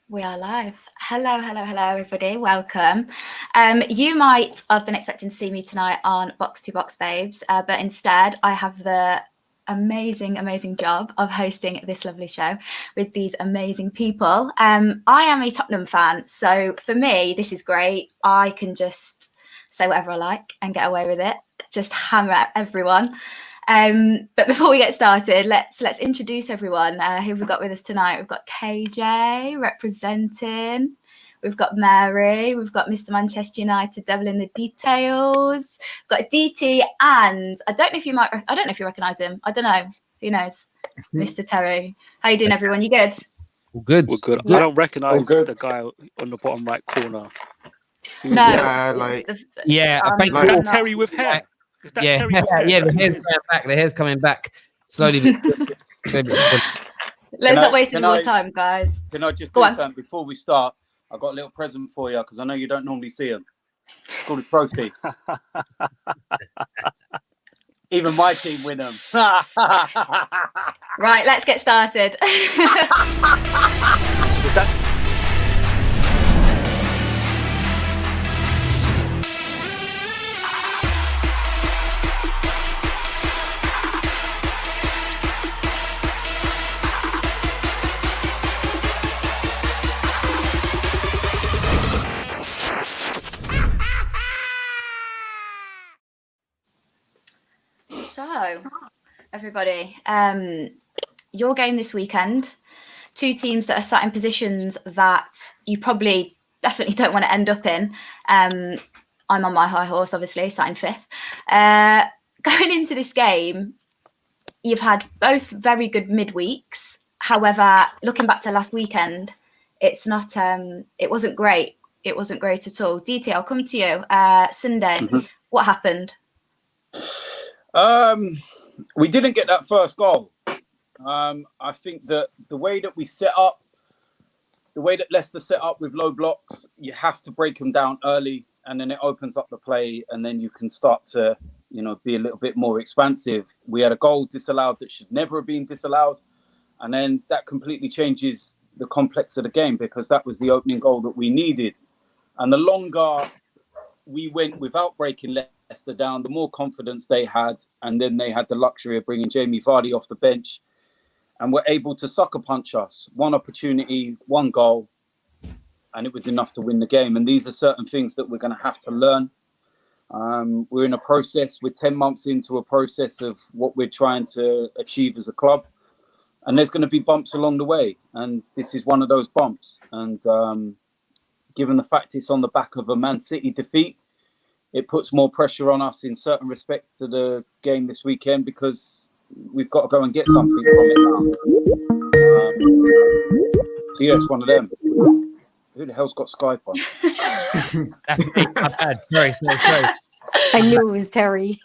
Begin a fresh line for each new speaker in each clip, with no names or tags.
We are live. Hello, everybody. Welcome. You might have been expecting to see me tonight on Box to Box Babes, but instead I have the amazing job of hosting this lovely show with these amazing people. I am a Tottenham fan, so for me, this is great. I can just say whatever I like and get away with it. Just hammer at everyone. But before we get started, let's introduce everyone. Who have we got with us tonight? We've got KJ representing. We've got Mary. We've got Mr. Manchester United Devil in the details. We've got DT, and I don't know if you recognise him. I don't know. Who knows? Mr. Terry. How you doing, everyone? You good?
Good.
We're good. I don't recognise the guy on the bottom right corner.
No.
I think
is that Terry with hair? Is that Terry with hair?
Yeah, the hair's coming back. The hair's coming back slowly.
Let's not waste any more time, guys.
Can I just do something before we start? I've got a little present for you because I know you don't normally see them. It's called a trophy. Even my team win them.
Right, let's get started. So, everybody, your game this weekend, two teams that are sat in positions that you probably definitely don't want to end up in. I'm on my high horse, obviously, sat in fifth. Going into this game, you've had both very good midweeks. However, looking back to last weekend, it wasn't great. It wasn't great at all. DT, I'll come to you. Sunday, What happened?
We didn't get that first goal. I think that the way that we set up, the way that Leicester set up with low blocks, you have to break them down early, and then it opens up the play, and then you can start to, be a little bit more expansive. We had a goal disallowed that should never have been disallowed, and then that completely changes the complex of the game because that was the opening goal that we needed. And the longer we went without breaking Leicester down, the more confidence they had, and then they had the luxury of bringing Jamie Vardy off the bench and were able to sucker punch us. One opportunity, one goal, and it was enough to win the game. And these are certain things that we're going to have to learn. We're in a process, we're 10 months into a process of what we're trying to achieve as a club. And there's going to be bumps along the way. And this is one of those bumps. And given the fact it's on the back of a Man City defeat, it puts more pressure on us in certain respects to the game this weekend because we've got to go and get something from it now. So yeah, it's one of them. Who the hell's got Skype on?
That's me. Bad. Sorry.
I knew it was Terry.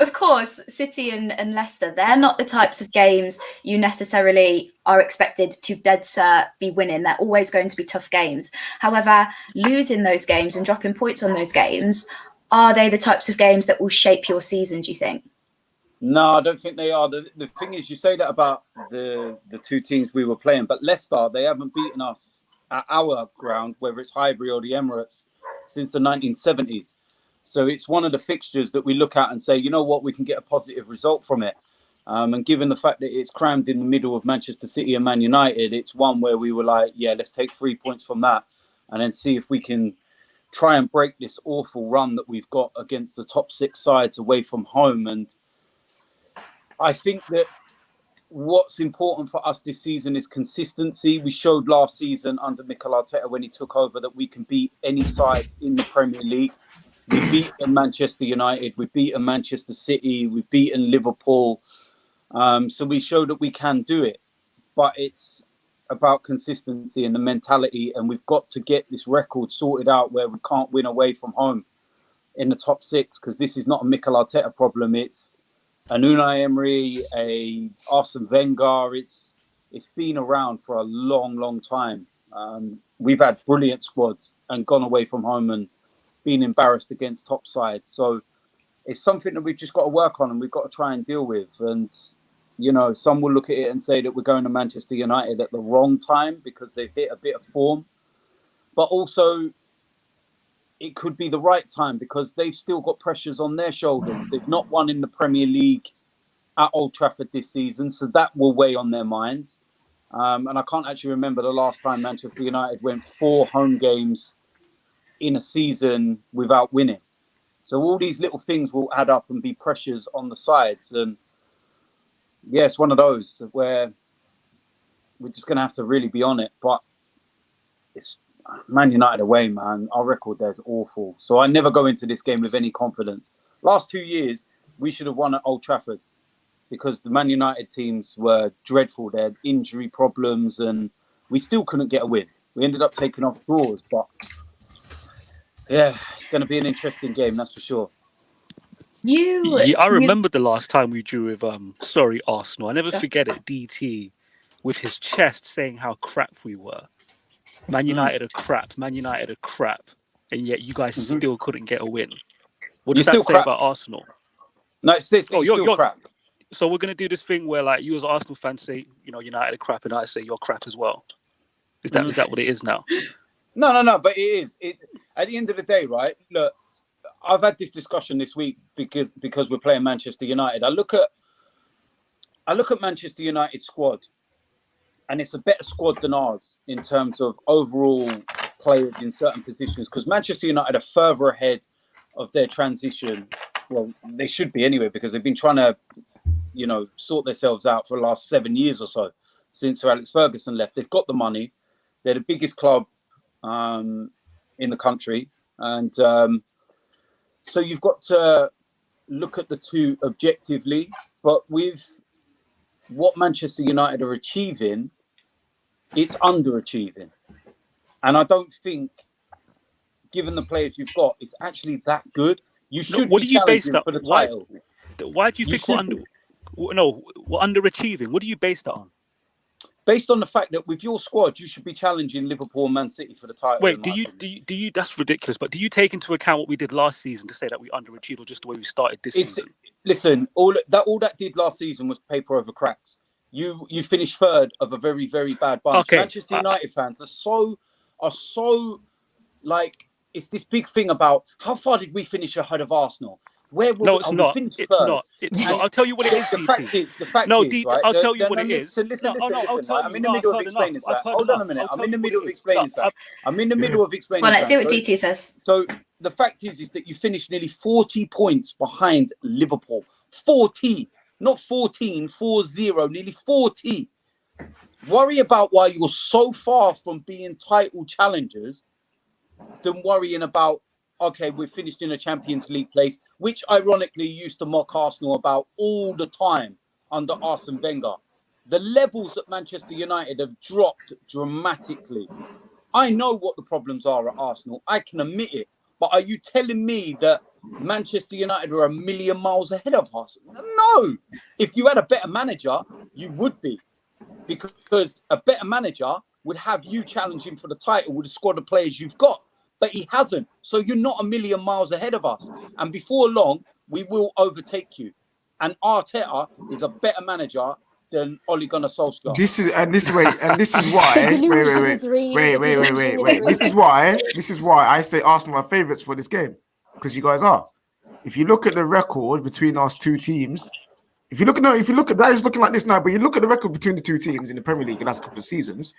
Of course, City and Leicester, they're not the types of games you necessarily are expected to dead cert be winning. They're always going to be tough games. However, losing those games and dropping points on those games, are they the types of games that will shape your season, do you think?
No, I don't think they are. The thing is, you say that about the two teams we were playing, but Leicester, they haven't beaten us at our ground, whether it's Highbury or the Emirates, since the 1970s. So it's one of the fixtures that we look at and say, you know what, we can get a positive result from it. And given the fact that it's crammed in the middle of Manchester City and Man United, it's one where we were like, yeah, let's take 3 points from that and then see if we can try and break this awful run that we've got against the top 6 sides away from home. And I think that what's important for us this season is consistency. We showed last season under Mikel Arteta when he took over that we can beat any side in the Premier League. We've beaten Manchester United, we've beaten Manchester City, we've beaten Liverpool. So we show that we can do it. But it's about consistency and the mentality. And we've got to get this record sorted out where we can't win away from home in the top 6. Because this is not a Mikel Arteta problem. It's an Unai Emery, a Arsene Wenger. It's been around for a long time. We've had brilliant squads and gone away from home and been embarrassed against top sides. So it's something that we've just got to work on and we've got to try and deal with. And you know, some will look at it and say that we're going to Manchester United at the wrong time because they've hit a bit of form. But also, it could be the right time because they've still got pressures on their shoulders. They've not won in the Premier League at Old Trafford this season, so that will weigh on their minds. And I can't actually remember the last time Manchester United went 4 home games in a season without winning. So all these little things will add up and be pressures on the sides. And yeah, it's one of those where we're just going to have to really be on it. But it's Man United away, man. Our record there is awful. So I never go into this game with any confidence. Last 2 years, we should have won at Old Trafford because the Man United teams were dreadful. They had injury problems and we still couldn't get a win. We ended up taking off draws, but yeah, it's going to be an interesting game, that's for sure.
I remember the last time we drew with Arsenal. I never forget it. DT with his chest saying how crap we were. Man United are crap. Man United are crap, and yet you guys still couldn't get a win. What does that say about Arsenal?
No, it's still crap.
So we're gonna do this thing where, like, you as an Arsenal fan say, you know, United are crap, and I say you're crap as well. Is that what it is now?
No. But it is. It's at the end of the day, right? Look, I've had this discussion this week because we're playing Manchester United. I look at Manchester United squad, and it's a better squad than ours in terms of overall players in certain positions. Because Manchester United are further ahead of their transition. Well, they should be anyway, because they've been trying to, you know, sort themselves out for the last 7 years or so since Sir Alex Ferguson left. They've got the money. They're the biggest club in the country. And so you've got to look at the two objectively. But with what Manchester United are achieving, it's underachieving. And I don't think, given the players you've got, it's actually that good. You should
what do you base that
for the title.
Why do you think we're underachieving? What do you base that on?
Based on the fact that with your squad, you should be challenging Liverpool and Man City for the title.
Wait, do you? That's ridiculous. But do you take into account what we did last season to say that we underachieved, or just the way we started this season?
Listen, all that did last season was paper over cracks. You finished third of a very, very bad bunch.
Okay.
Manchester United fans are so like, it's this big thing about how far did we finish ahead of Arsenal?
It's not. I'll tell you what it is, DT.
The fact is, right?
I'll tell you what it is.
Listen. I'm in the middle of explaining that. Hold on a minute. I'm in the middle of explaining that.
Well, let's see what DT says.
So the fact is that you finished nearly 40 points behind Liverpool. 40, not 14, 4-0, nearly 40. Worry about why you're so far from being title challengers than worrying about, okay, we've finished in a Champions League place, which ironically used to mock Arsenal about all the time under Arsene Wenger. The levels at Manchester United have dropped dramatically. I know what the problems are at Arsenal. I can admit it. But are you telling me that Manchester United are a million miles ahead of us? No. If you had a better manager, you would be. Because a better manager would have you challenging for the title with the squad of players you've got. But he hasn't. So you're not a million miles ahead of us. And before long, we will overtake you. And Arteta is a better manager than Ole Gunnar Solskjaer.
This is why. Wait. This is why I say Arsenal are favourites for this game, because you guys are. If you look at the record between us two teams, if you look at that, is looking like this now. But you look at the record between the two teams in the Premier League in the last couple of seasons,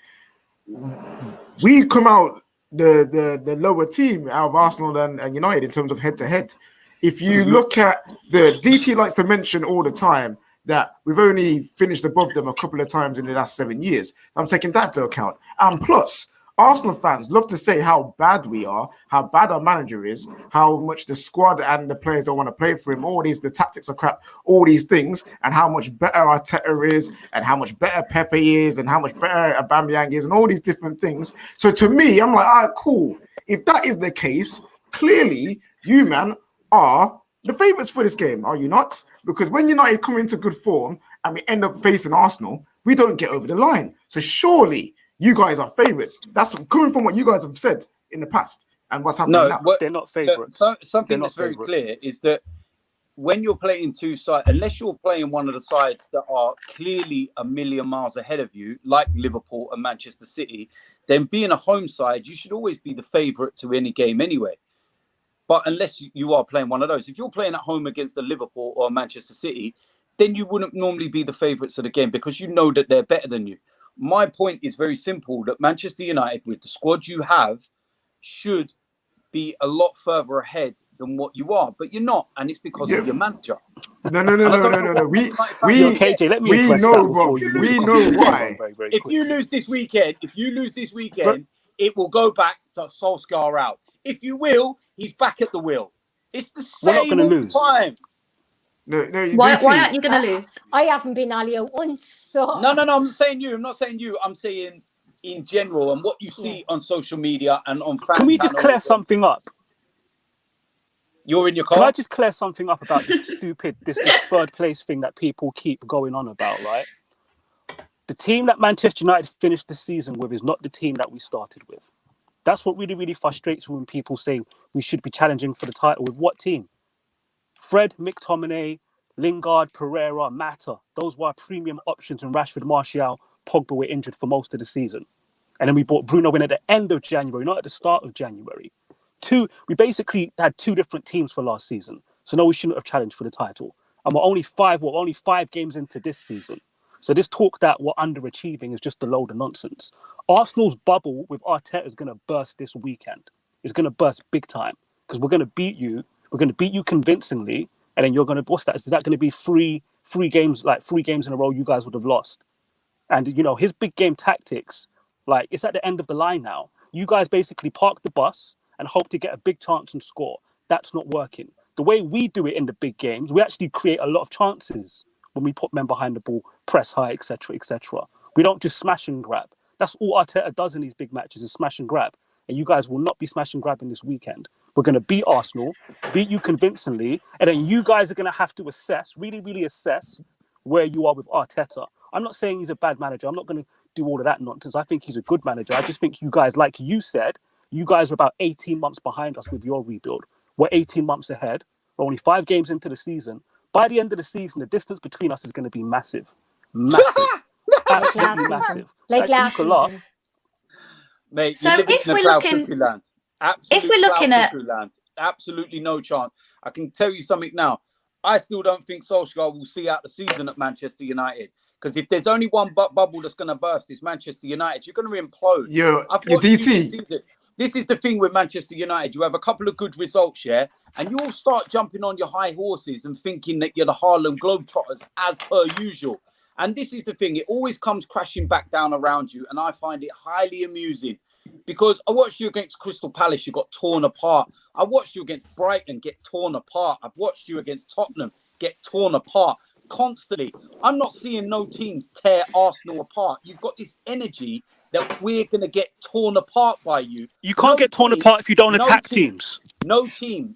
we come out the lower team out of Arsenal and United in terms of head to head. If you look at the DT likes to mention all the time that we've only finished above them a couple of times in the last 7 years. I'm taking that into account. And plus, Arsenal fans love to say how bad we are, how bad our manager is, how much the squad and the players don't want to play for him, the tactics are crap, all these things, and how much better Arteta is, and how much better Pepe is, and how much better Aubameyang is, and all these different things. So to me, I'm like, all right, cool. If that is the case, clearly you, man, are the favourites for this game, are you not? Because when United come into good form and we end up facing Arsenal, we don't get over the line. So surely you guys are favourites. That's coming from what you guys have said in the past and what's happening now.
They're not favourites.
Something that's very clear is that when you're playing two sides, unless you're playing one of the sides that are clearly a million miles ahead of you, like Liverpool and Manchester City, then being a home side, you should always be the favourite to any game anyway. But unless you are playing one of those, if you're playing at home against a Liverpool or a Manchester City, then you wouldn't normally be the favourites of the game because you know that they're better than you. My point is very simple, that Manchester United, with the squad you have, should be a lot further ahead than what you are, but you're not, and it's because of your manager.
No.
KJ, let me address
know,
that before
bro.
you
We know why.
If you lose this weekend, it will go back to Solskjaer out. If you will, he's back at the wheel. It's the same.
We're not going to lose.
Time.
No.
Why aren't you going to lose?
I haven't been Alio once, so
No. I'm not saying you. I'm saying in general, and what you see on social media and on.
Can we just clear something up?
You're in your car.
Can I just clear something up about this this third place thing that people keep going on about, right? The team that Manchester United finished the season with is not the team that we started with. That's what really, really frustrates me when people say we should be challenging for the title. With what team? Fred, McTominay, Lingard, Pereira, Mata. Those were our premium options, and Rashford, Martial, Pogba were injured for most of the season. And then we brought Bruno in at the end of January, not at the start of January. We basically had two different teams for last season. So no, we shouldn't have challenged for the title. And we're only five games into this season. So this talk that we're underachieving is just a load of nonsense. Arsenal's bubble with Arteta is going to burst this weekend. It's going to burst big time because we're going to beat you. We're going to beat you convincingly. And then you're going to, what's that? Is that going to be three games in a row you guys would have lost? And, his big game tactics, it's at the end of the line now. You guys basically park the bus and hope to get a big chance and score. That's not working. The way we do it in the big games, we actually create a lot of chances when we put men behind the ball, press high, etc., etc. We don't just smash and grab. That's all Arteta does in these big matches is smash and grab. And you guys will not be smash and grabbing this weekend. We're going to beat Arsenal, beat you convincingly, and then you guys are going to have to assess, really, really assess where you are with Arteta. I'm not saying he's a bad manager. I'm not going to do all of that nonsense. I think he's a good manager. I just think you guys, like you said, you guys are about 18 months behind us with your rebuild. We're 18 months ahead. We're only 5 games into the season. By the end of the season, the distance between us is going to be massive. Massive. Absolutely massive.
Like last season.
Mate,
so if we're looking at
land, absolutely no chance. I can tell you something now. I still don't think Solskjaer will see out the season at Manchester United. Because if there's only one bubble that's going to burst, it's Manchester United. You're going to implode.
Your DT.
This is the thing with Manchester United. You have a couple of good results, and you'll start jumping on your high horses and thinking that you're the Harlem Globetrotters as per usual. And this is the thing. It always comes crashing back down around you. And I find it highly amusing because I watched you against Crystal Palace. You got torn apart. I watched you against Brighton get torn apart. I've watched you against Tottenham get torn apart constantly. I'm not seeing no teams tear Arsenal apart. You've got this energy that we're going to get torn apart by you.
You can't get torn apart if you don't attack teams.
No team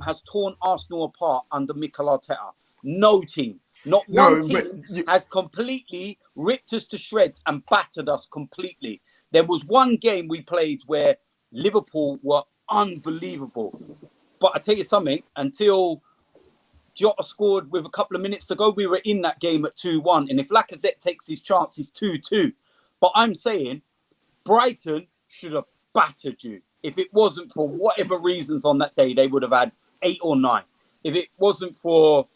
has torn Arsenal apart under Mikel Arteta. No team. Not one team has completely ripped us to shreds and battered us completely. There was one game we played where Liverpool were unbelievable. But I tell you something, until Jota scored with a couple of minutes to go, we were in that game at 2-1. And if Lacazette takes his chance, it's 2-2. But I'm saying Brighton should have battered you. If it wasn't for whatever reasons on that day, they would have had 8 or 9. If it wasn't for,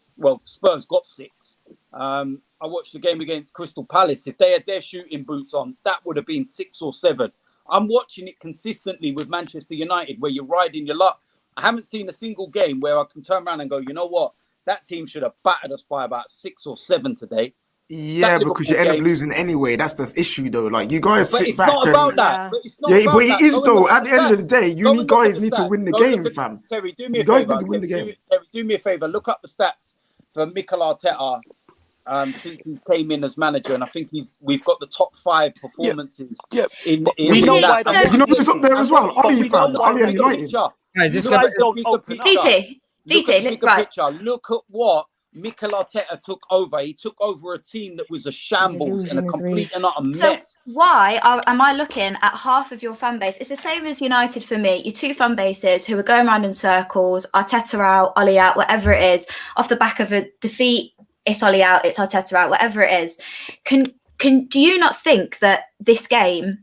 Spurs got 6. I watched the game against Crystal Palace. If they had their shooting boots on, that would have been 6 or 7. I'm watching it consistently with Manchester United where you're riding your luck. I haven't seen a single game where I can turn around and go, you know what? That team should have battered us by about 6 or 7 today.
Yeah, because you end up losing anyway. That's the issue, though. Like, you guys sit back
and... But
it is, though. At the end of the day, you guys need to win the game, fam.
Terry, do me a favour. You guys need to win the game. Terry, do me a favour. Look up the stats for Mikel Arteta since he came in as manager, and I think we've got the top 5 performances.
We know why.
You know who's up there as well? Ollie, fam. Ollie and United.
Guys, this guys don't open
DT, right.
Look at what Mikel Arteta took over. He took over a team that was a shambles and a complete and utter
so
mess.
Why am I looking at half of your fan base? It's the same as United for me. Your two fan bases who are going around in circles, Arteta out, Ollie out, whatever it is, off the back of a defeat, it's Ollie out, it's Arteta out, whatever it is. Do you not think that this game,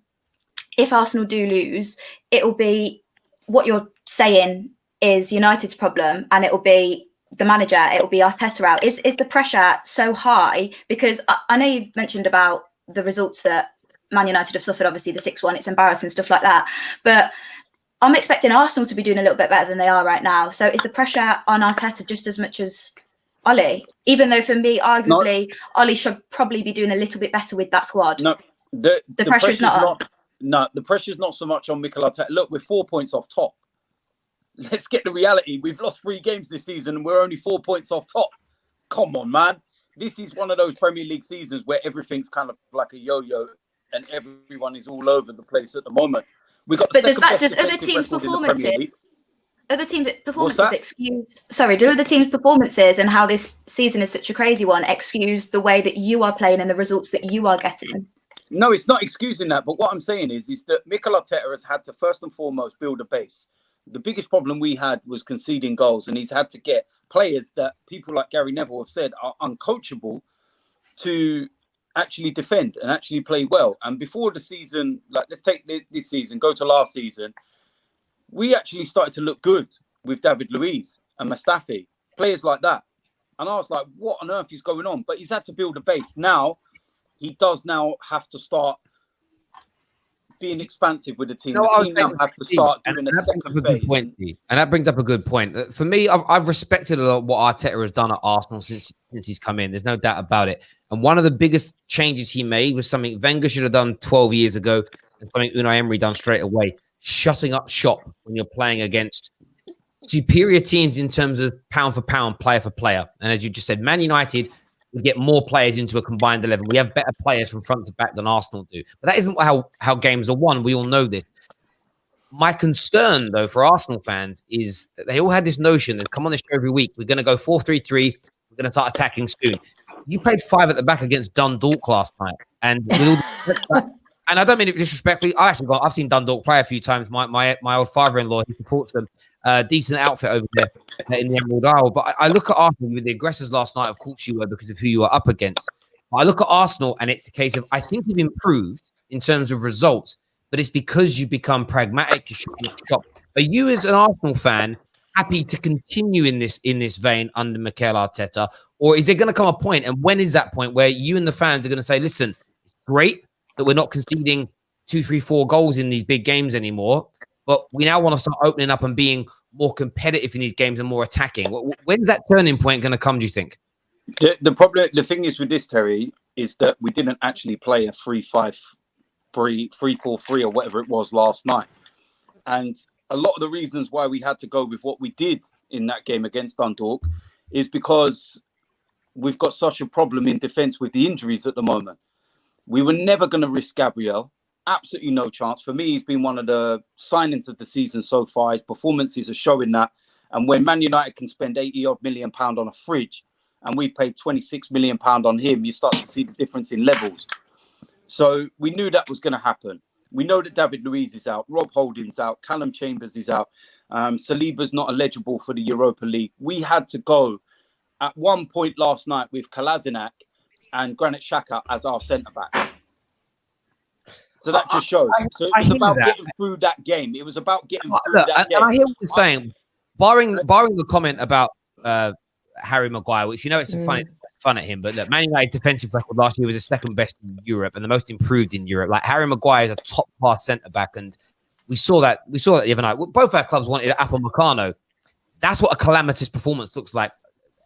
if Arsenal do lose, it will be what you're saying is United's problem, and it will be the manager, it will be Arteta out? Is the pressure so high? Because I know you've mentioned about the results that Man United have suffered, obviously the 6-1, it's embarrassing, stuff like that. But I'm expecting Arsenal to be doing a little bit better than they are right now. So is the pressure on Arteta just as much as Ollie? Even though for me, arguably, Ollie should probably be doing a little bit better with that squad.
No, the
pressure's not on.
No, the pressure's not so much on Mikel Arteta. Look, we're 4 points off top. Let's get the reality. We've lost 3 games this season and we're only 4 points off top. Come on, man. This is one of those Premier League seasons where everything's kind of like a yo-yo and everyone is all over the place at the moment. We got.
But does that just other teams' performances? Other teams' performances excuse? Sorry, do other teams' performances and how this season is such a crazy one excuse the way that you are playing and the results that you are getting?
No, it's not excusing that. But what I'm saying is that Mikel Arteta has had to first and foremost build a base. The biggest problem we had was conceding goals, and he's had to get players that people like Gary Neville have said are uncoachable to actually defend and actually play well. And before the season, like let's take this season, go to last season, we actually started to look good with David Luiz and Mustafi, players like that. And I was like, what on earth is going on? But he's had to build a base. Now, he does now have to start being expansive with the team. The team now have to start doing a second phase.
And that brings up a good point. For me, I've respected a lot what Arteta has done at Arsenal since he's come in. There's no doubt about it. And one of the biggest changes he made was something Wenger should have done 12 years ago and something Unai Emery done straight away. Shutting up shop when you're playing against superior teams in terms of pound for pound, player for player. And as you just said, Man United would get more players into a combined 11. We have better players from front to back than Arsenal do. But that isn't how games are won. We all know this. My concern, though, for Arsenal fans is that they all had this notion that come on this show every week. We're going to go 4-3-3. We're going to start attacking soon. You played 5 at the back against Dundalk last night. And and I don't mean it disrespectfully. I've seen Dundalk play a few times. My old father-in-law, he supports them. Decent outfit over there in the Emerald Isle. But I look at Arsenal with the aggressors last night. Of course you were, because of who you were up against. I look at Arsenal and it's a case of, I think you've improved in terms of results, but it's because you've become pragmatic. Are you, as an Arsenal fan, happy to continue in this vein under Mikel Arteta? Or is there going to come a point, and when is that point, where you and the fans are going to say, listen, it's great that we're not conceding 2, 3, 4 goals in these big games anymore, but we now want to start opening up and being more competitive in these games and more attacking? When's that turning point going to come, do you think?
The thing is with this, Terry, is that we didn't actually play a 3-5-3, 3-4-3 or whatever it was last night. And a lot of the reasons why we had to go with what we did in that game against Dundalk is because we've got such a problem in defence with the injuries at the moment. We were never going to risk Gabriel. Absolutely no chance. For me, he's been one of the signings of the season so far. His performances are showing that. And when Man United can spend 80-odd million pound on a fridge and we paid 26 million pound on him, you start to see the difference in levels. So we knew that was going to happen. We know that David Luiz is out, Rob Holding's out, Callum Chambers is out, Saliba's not eligible for the Europa League. We had to go at one point last night with Kolasinac and Granit Xhaka as our centre-back. So that just shows. So it was about getting through that game. It was about getting through that game.
And I hear what you're saying. Barring the comment about Harry Maguire, which it's a fun at him, but look, Man United defensive record last year was the second best in Europe and the most improved in Europe. Like, Harry Maguire is a top class centre back, and we saw that the other night. Both our clubs wanted Apple Meccano. That's what a calamitous performance looks like.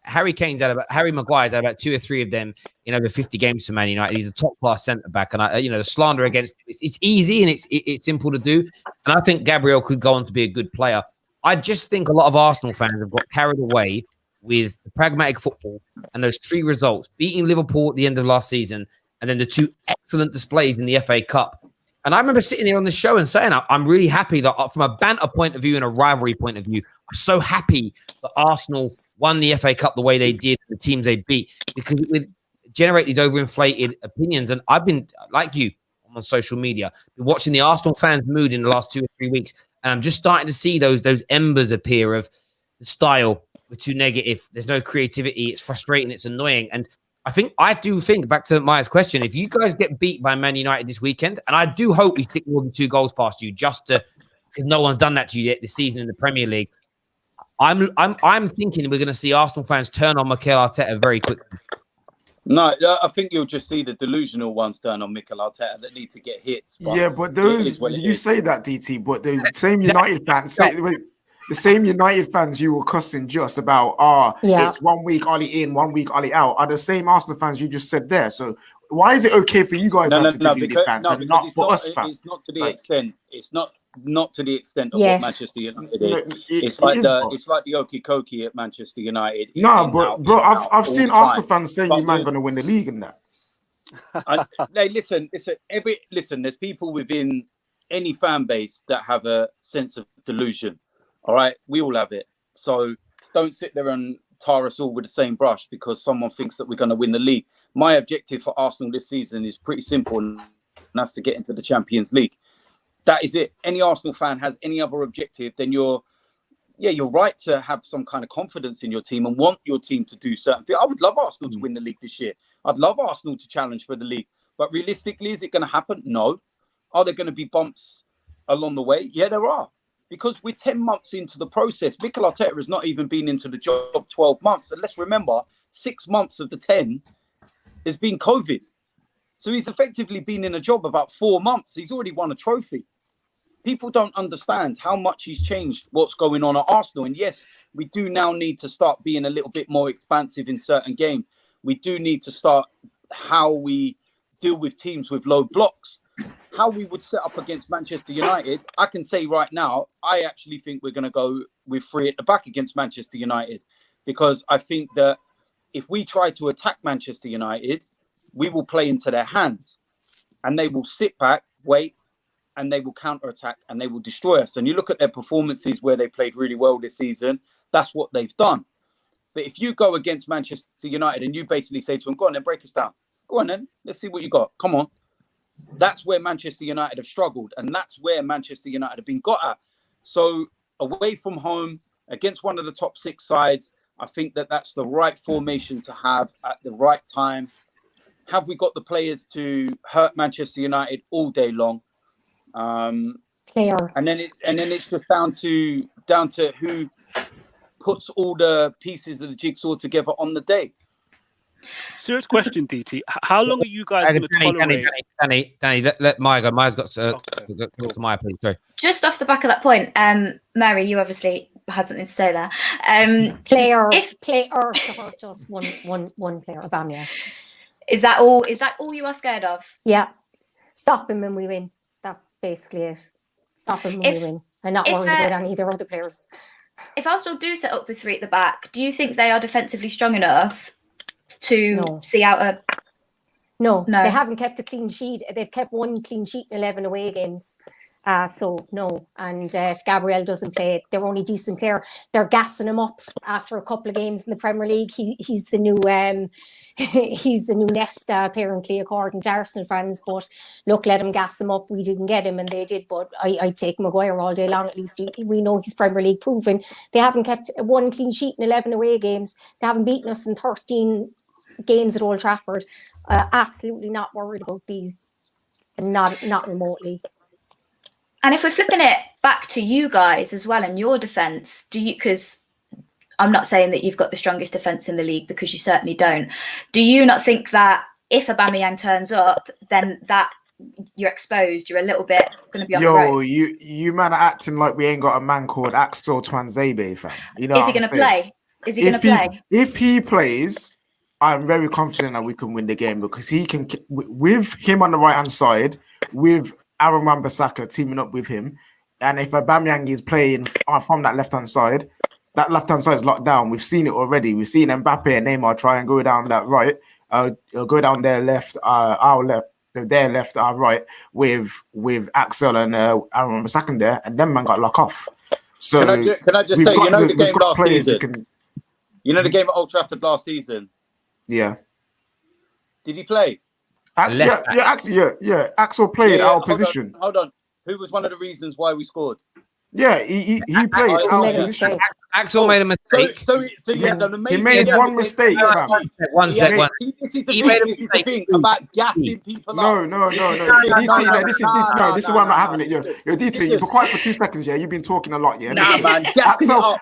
Harry Maguire's had about 2 or 3 of them in over 50 games for Man United. He's a top class centre back, and the slander against it's easy and it's simple to do. And I think Gabriel could go on to be a good player. I just think a lot of Arsenal fans have got carried away with the pragmatic football and those 3 results, beating Liverpool at the end of last season, and then the 2 excellent displays in the FA Cup. And I remember sitting here on the show and saying, I'm really happy that from a banter point of view and a rivalry point of view, I'm so happy that Arsenal won the FA Cup the way they did, the teams they beat, because it would generate these overinflated opinions. And I've been, like you, on social media, been watching the Arsenal fans' mood in the last 2 or 3 weeks. And I'm just starting to see those embers appear of the style. We're too negative. There's no creativity. It's frustrating. It's annoying. And I do think, back to Maya's question, if you guys get beat by Man United this weekend, and I do hope we stick more than 2 goals past you, because no one's done that to you yet this season in the Premier League. I'm thinking we're going to see Arsenal fans turn on Mikel Arteta very quickly.
No, I think you'll just see the delusional ones turn on Mikel Arteta that need to get hits.
Yeah, but those you say that, DT, but the same United fans the same United fans you were cussing just about, it's 1 week Ollie in, 1 week Ollie out, are the same Arsenal fans you just said there. So why is it okay for you guys to be United fans and not for us fans?
It's not to the extent. It's not to the extent of what Manchester United is. It's like the Okie Kokie at Manchester United.
No, but bro, I've seen Arsenal fans saying you might going to win the league and that.
Hey, listen. There's people within any fan base that have a sense of delusion. All right, we all have it. So don't sit there and tar us all with the same brush because someone thinks that we're going to win the league. My objective for Arsenal this season is pretty simple, and that's to get into the Champions League. That is it. Any Arsenal fan has any other objective, then you're right to have some kind of confidence in your team and want your team to do certain things. I would love Arsenal to win the league this year. I'd love Arsenal to challenge for the league. But realistically, is it going to happen? No. Are there going to be bumps along the way? Yeah, there are. Because we're 10 months into the process. Mikel Arteta has not even been into the job 12 months. And let's remember, 6 months of the 10 has been COVID. So he's effectively been in a job about 4 months. He's already won a trophy. People don't understand how much he's changed what's going on at Arsenal. And yes, we do now need to start being a little bit more expansive in certain games. We do need to start how we deal with teams with low blocks. How we would set up against Manchester United, I can say right now, I actually think we're going to go with 3 at the back against Manchester United, because I think that if we try to attack Manchester United, we will play into their hands and they will sit back, wait, and they will counter-attack and they will destroy us. And you look at their performances where they played really well this season, that's what they've done. But if you go against Manchester United and you basically say to them, go on then, break us down. Go on then, let's see what you got. Come on. That's where Manchester United have struggled, and that's where Manchester United have been got at. So away from home against one of the top 6 sides, I think that that's the right formation to have at the right time. Have we got the players to hurt Manchester United all day long?
Clear.
And then it's just down to who puts all the pieces of the jigsaw together on the day.
Serious question, DT. How long are you guys going to tolerate?
Danny, let Maya go. Maya's got to talk to Maya, please. Sorry.
Just off the back of that point, Mary, you obviously had something to say there.
Player to hurt us. One player, Aubameyang.
Is that all you are scared of?
Yeah. Stop him and we win. That's basically it. Stop him and we win. I'm not worried about any other players.
If Arsenal do set up with 3 at the back, do you think they are defensively strong enough to see out a...
No, they haven't kept a clean sheet. They've kept 1 clean sheet in 11 away games. So, no. And if Gabriel doesn't play, they're only decent player. They're gassing him up after a couple of games in the Premier League. He's the new Nesta, apparently, according to Arsenal fans. But look, let him gas him up. We didn't get him, and they did. But I take Maguire all day long. At least we know he's Premier League proven. They haven't kept 1 clean sheet in 11 away games. They haven't beaten us in 13 games at Old Trafford. Absolutely not worried about these, not remotely.
And if we're flipping it back to you guys as well and your defence, because I'm not saying that you've got the strongest defence in the league, because you certainly don't. Do you not think that if Aubameyang turns up, then that you're exposed, you're a little bit going to be on the road?
You man are acting like we ain't got a man called Axel Twanzebe, fam. You know,
is he going to play? Is he going to play?
If he plays, I'm very confident that we can win the game, because he can, with him on the right hand side, with Aaron Wan-Bissaka teaming up with him, and if Aubameyang is playing from that left hand side is locked down. We've seen it already. We've seen Mbappe and Neymar try and go down that right, go down their left, our left, They're left, our right, with Axel and Aaron Wan-Bissaka there, and them man got locked off. So
can I just say, the game last season? The game at Old Trafford last season?
Yeah.
Did he play?
Axel played our position.
Hold on. Who was one of the reasons why we scored?
Yeah, he played our position.
Axel made a mistake.
He made one mistake, fam.
One sec.
He made a mistake about gassing people up.
No. DT, this is why I'm not having it. Yo, DT, you've been quiet for 2 seconds. Yeah, you've been talking a lot. Yeah,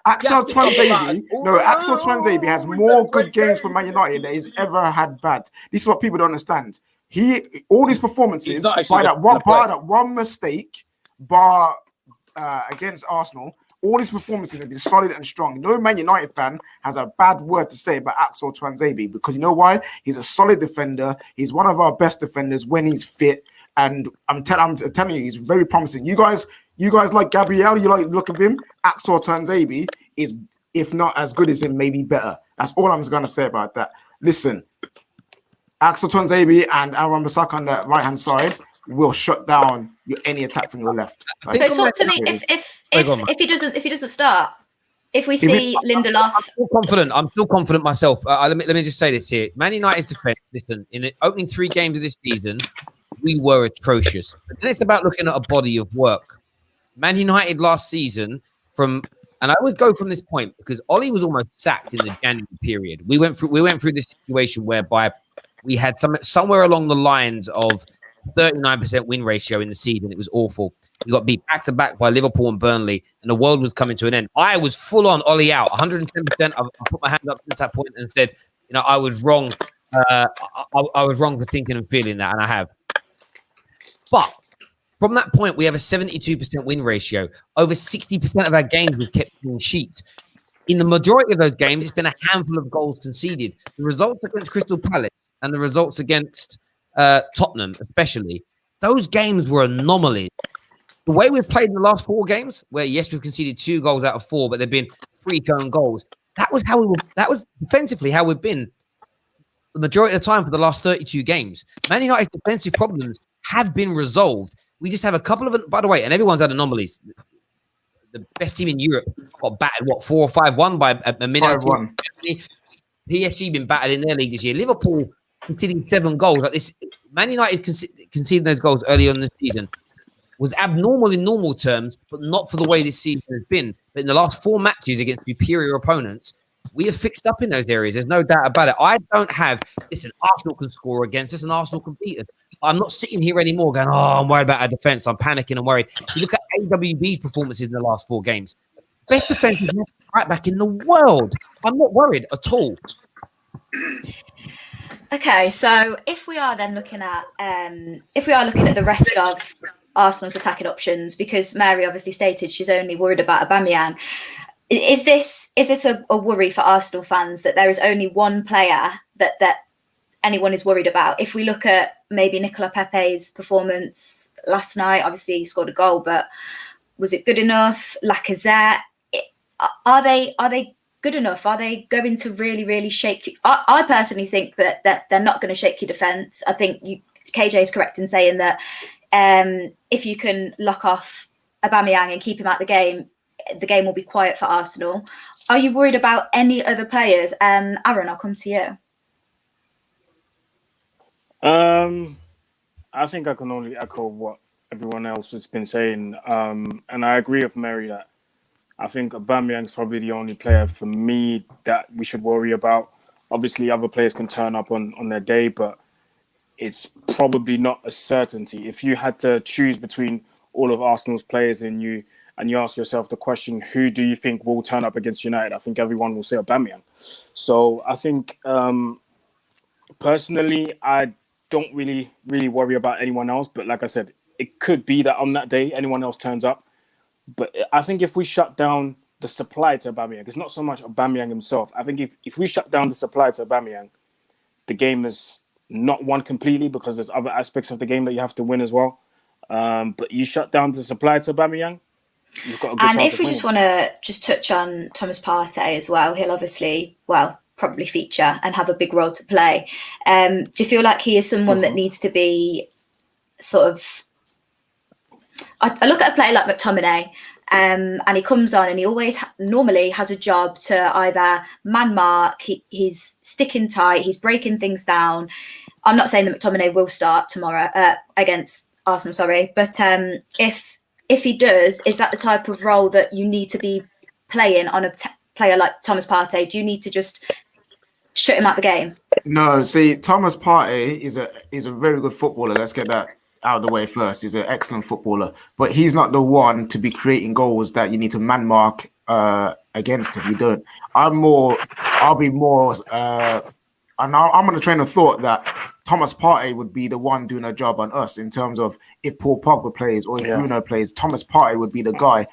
Axel Twanzebe has more good games for Man United than he's ever had bad. This is what people don't understand. All these performances by that one mistake, against Arsenal, all his performances have been solid and strong. No Man United fan has a bad word to say about Axel Twanzebe, because you know why? He's a solid defender. He's one of our best defenders when he's fit, and I'm telling you, he's very promising. You guys like Gabriel? You like the look of him? Axel Twanzebe is, if not as good as him, maybe better. That's all I'm going to say about that. Listen, Axel Twanzebe and Aaron Wan-Bissaka on the right hand side will shut down any attack from your left.
So talk to me if he doesn't start. If we see Lindelof,
I'm still confident myself. Let me just say this here: Man United's defense. Listen, in the opening 3 games of this season, we were atrocious. But then it's about looking at a body of work. Man United last season, and I always go from this point because Ollie was almost sacked in the January period. We went through this situation whereby we had somewhere along the lines of 39% win ratio in the season. It was awful. We got beat back to back by Liverpool and Burnley, and the world was coming to an end. I was full on Ollie out, 110%. I put my hand up since that point and said, I was wrong. I was wrong for thinking and feeling that, and I have. But from that point, we have a 72% win ratio. Over 60% of our games we've kept clean sheets. In the majority of those games, it's been a handful of goals conceded. The results against Crystal Palace and the results against Tottenham, especially, those games were anomalies. The way we've played in the last 4 games, where yes, we've conceded 2 goals out of 4, but they've been freak own goals. That was defensively how we've been the majority of the time for the last 32 games. Man United's defensive problems have been resolved. We just have a couple of, by the way, and everyone's had anomalies. The best team in Europe got battered, 4 or 5-1 by a minute. PSG been battered in their league this year. Liverpool conceding 7 goals like this. Man United conceding those goals early on in the season was abnormal in normal terms, but not for the way this season has been. But in the last 4 matches against superior opponents, we have fixed up in those areas. There's no doubt about it. I don't have, listen, Arsenal can score against us and Arsenal can beat us. I'm not sitting here anymore going, I'm worried about our defense. I'm panicking and worried. You look at AWB's performances in the last 4 games. Best defensive right back in the world. I'm not worried at all.
Okay, so if we are then looking at the rest of Arsenal's attacking options, because Mary obviously stated she's only worried about Aubameyang, is this a worry for Arsenal fans that there is only one player that anyone is worried about? If we look at maybe Nicola Pepe's performance last night, obviously he scored a goal, but was it good enough? Lacazette, are they good enough? Are they going to really, really shake you? I personally think that they're not going to shake your defence. I think KJ is correct in saying that if you can lock off Aubameyang and keep him out the game will be quiet for Arsenal. Are you worried about any other players? Aaron, I'll come to you.
I think I can only echo what everyone else has been saying. And I agree with Mary that I think Aubameyang's probably the only player for me that we should worry about. Obviously, other players can turn up on their day, but it's probably not a certainty. If you had to choose between all of Arsenal's players and you ask yourself the question, who do you think will turn up against United? I think everyone will say Aubameyang. So I think personally, I don't really worry about anyone else. But like I said, it could be that on that day, anyone else turns up. But I think if we shut down the supply to Aubameyang, it's not so much Aubameyang himself. I think if we shut down the supply to Aubameyang, the game is not won completely because there's other aspects of the game that you have to win as well. But you shut down the supply to Aubameyang, you've got a good chance.
And if we just want to touch on Thomas Partey as well, he'll obviously, probably feature and have a big role to play. Do you feel like he is someone that needs to be sort of. I look at a player like McTominay, and he comes on and he always normally has a job to either man mark, he's sticking tight, he's breaking things down. I'm not saying that McTominay will start tomorrow against Arsenal, sorry, but if he does, is that the type of role that you need to be playing on a player like Thomas Partey? Do you need to just shut him out the game?
No, see, Thomas Partey is a very good footballer. Let's get that out of the way first. He's an excellent footballer, but he's not the one to be creating goals that you need to man mark against him. You don't. I'll be more, and I'm on the train of thought that Thomas Partey would be the one doing a job on us in terms of if Paul Pogba plays or if Bruno plays, Thomas Partey would be the guy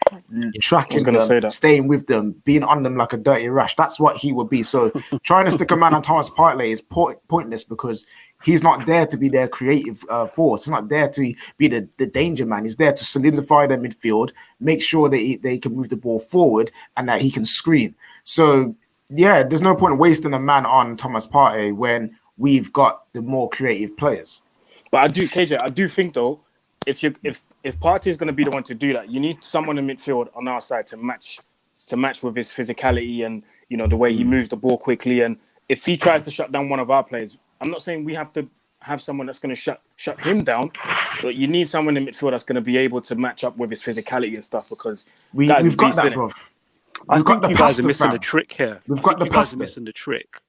tracking them, staying with them, being on them like a dirty rash. That's what he would be. So trying to stick a man on Thomas Partey is pointless because he's not there to be their creative force. He's not there to be the danger man. He's there to solidify their midfield, make sure that they can move the ball forward and that he can screen. So, yeah, there's no point wasting a man on Thomas Partey when we've got the more creative players.
But I do think though, if Partey is going to be the one to do that, you need someone in midfield on our side to match with his physicality and the way he moves the ball quickly. And if he tries to shut down one of our players, I'm not saying we have to have someone that's going to shut him down, but you need someone in midfield that's going to be able to match up with his physicality and stuff because
we've got that, bro.
I think you guys are missing the trick here.
We've got the
you guys are missing the trick.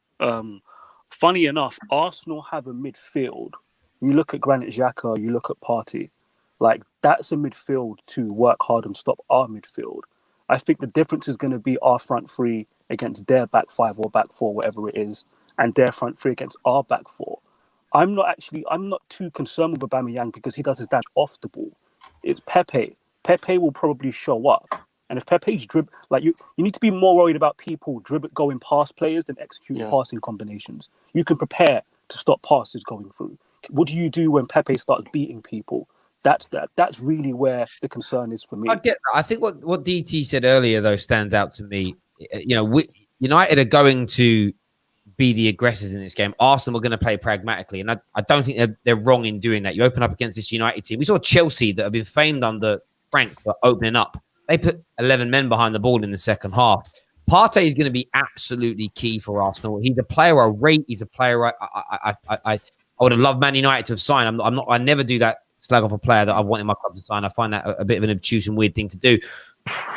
Funny enough, Arsenal have a midfield. You look at Granit Xhaka, you look at Partey. Like, that's a midfield to work hard and stop our midfield. I think the difference is going to be our front three against their back five or back four, whatever it is, and their front three against our back four. I'm not too concerned with Aubameyang because he does his dash off the ball. It's Pepe. Pepe will probably show up. And if Pepe's you need to be more worried about people going past players than executing passing combinations. You can prepare to stop passes going through. What do you do when Pepe starts beating people? That's really where the concern is for me.
I get that. I think what DT said earlier though stands out to me. United are going to be the aggressors in this game. Arsenal are going to play pragmatically, and I don't think they're wrong in doing that. You open up against this United team. We saw Chelsea that have been famed under Frank for opening up. They put 11 men behind the ball in the second half. Partey is going to be absolutely key for Arsenal. He's a player I rate. He's a player I would have loved Man United to have signed. I never do that slag off a player that I want in my club to sign. I find that a bit of an obtuse and weird thing to do.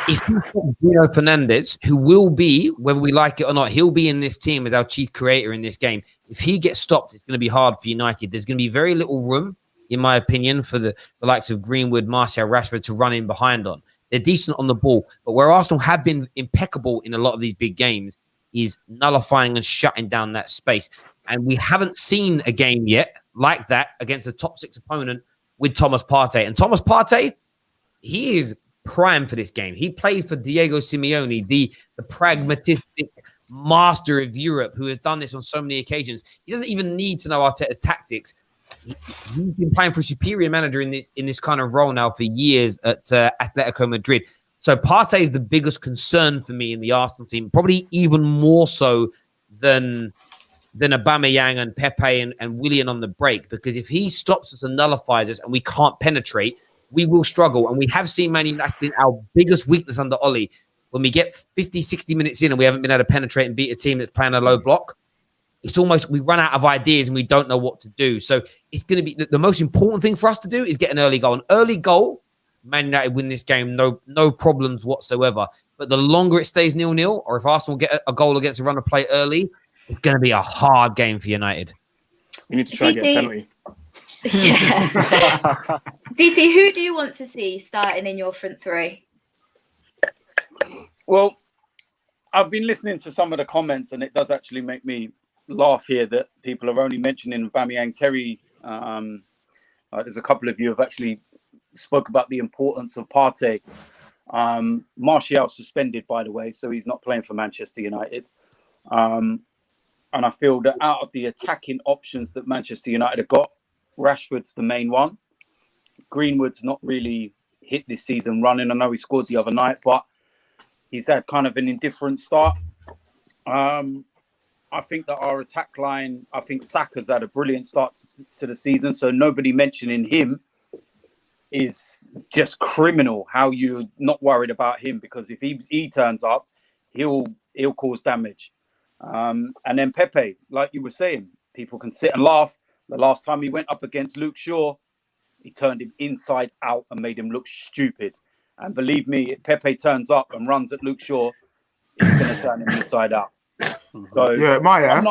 If you put Bruno Fernandes, who will be, whether we like it or not, he'll be in this team as our chief creator in this game. If he gets stopped, it's going to be hard for United. There's going to be very little room, in my opinion, for the likes of Greenwood, Martial, Rashford to run in behind on. They're decent on the ball, but where Arsenal have been impeccable in a lot of these big games is nullifying and shutting down that space. And we haven't seen a game yet like that against a top six opponent with Thomas Partey. And Thomas Partey, he is prime for this game. He plays for Diego Simeone, the pragmatic master of Europe who has done this on so many occasions. He doesn't even need to know Arteta's tactics. He's been playing for a superior manager in this kind of role now for years at Atletico Madrid. So Partey is the biggest concern for me in the Arsenal team, probably even more so than Aubameyang and Pepe and Willian on the break, because if he stops us and nullifies us and we can't penetrate, we will struggle. And we have seen Man United, that's been our biggest weakness under Oli. When we get 50, 60 minutes in and we haven't been able to penetrate and beat a team that's playing a low block, it's almost we run out of ideas and we don't know what to do. So it's going to be the most important thing for us to do is get an early goal. An early goal, Man United win this game, no problems whatsoever. But the longer it stays 0-0, or if Arsenal get a goal against a run of play early, it's going to be a hard game for United.
We need to try and get a penalty.
Yeah. DT, who do you want to see starting in your front three?
Well, I've been listening to some of the comments, and it does actually make me laugh here that people are only mentioning Aubameyang. Terry, there's a couple of you have actually spoke about the importance of Partey. Martial suspended, by the way, so he's not playing for Manchester United. And I feel that out of the attacking options that Manchester United have got, Rashford's the main one. Greenwood's not really hit this season running. I know he scored the other night, but he's had kind of an indifferent start. I think that our attack line, I think Saka's had a brilliant start to the season, so nobody mentioning him is just criminal. How you're not worried about him, because if he turns up, he'll cause damage. And then Pepe, like you were saying, people can sit and laugh. The last time he went up against Luke Shaw, he turned him inside out and made him look stupid. And believe me, if Pepe turns up and runs at Luke Shaw, it's going to turn him inside out. So
Yeah, Maya.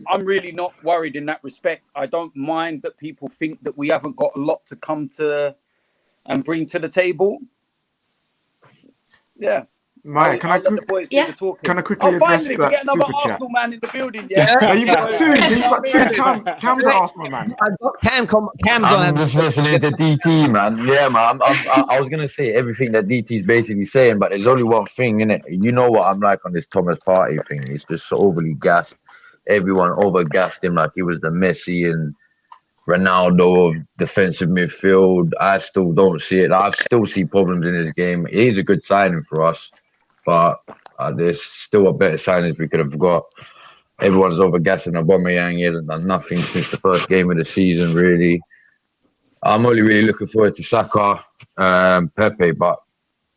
I'm really not worried in that respect. I don't mind that people think that we haven't got a lot to come to and bring to the table. Yeah.
Maya, can I quickly address
finally,
that
get another
super chat?
Arsenal man in the building. Yeah,
No, you got two. You got two. Cam's an Arsenal man.
Cam's on.
I'm just listening to DT, man. Yeah, man. I was gonna say everything that DT's basically saying, but there's only one thing in it. You know what I'm like on this Thomas Partey thing. He's just so overly gassed. Everyone overgassed him like he was the Messi and Ronaldo of defensive midfield. I still don't see it. I still see problems in his game. He's a good signing for us, but there's still a better signings we could have got. Everyone's overgassing Aubameyang. He hasn't done nothing since the first game of the season, really. I'm only really looking forward to Saka, Pepe, but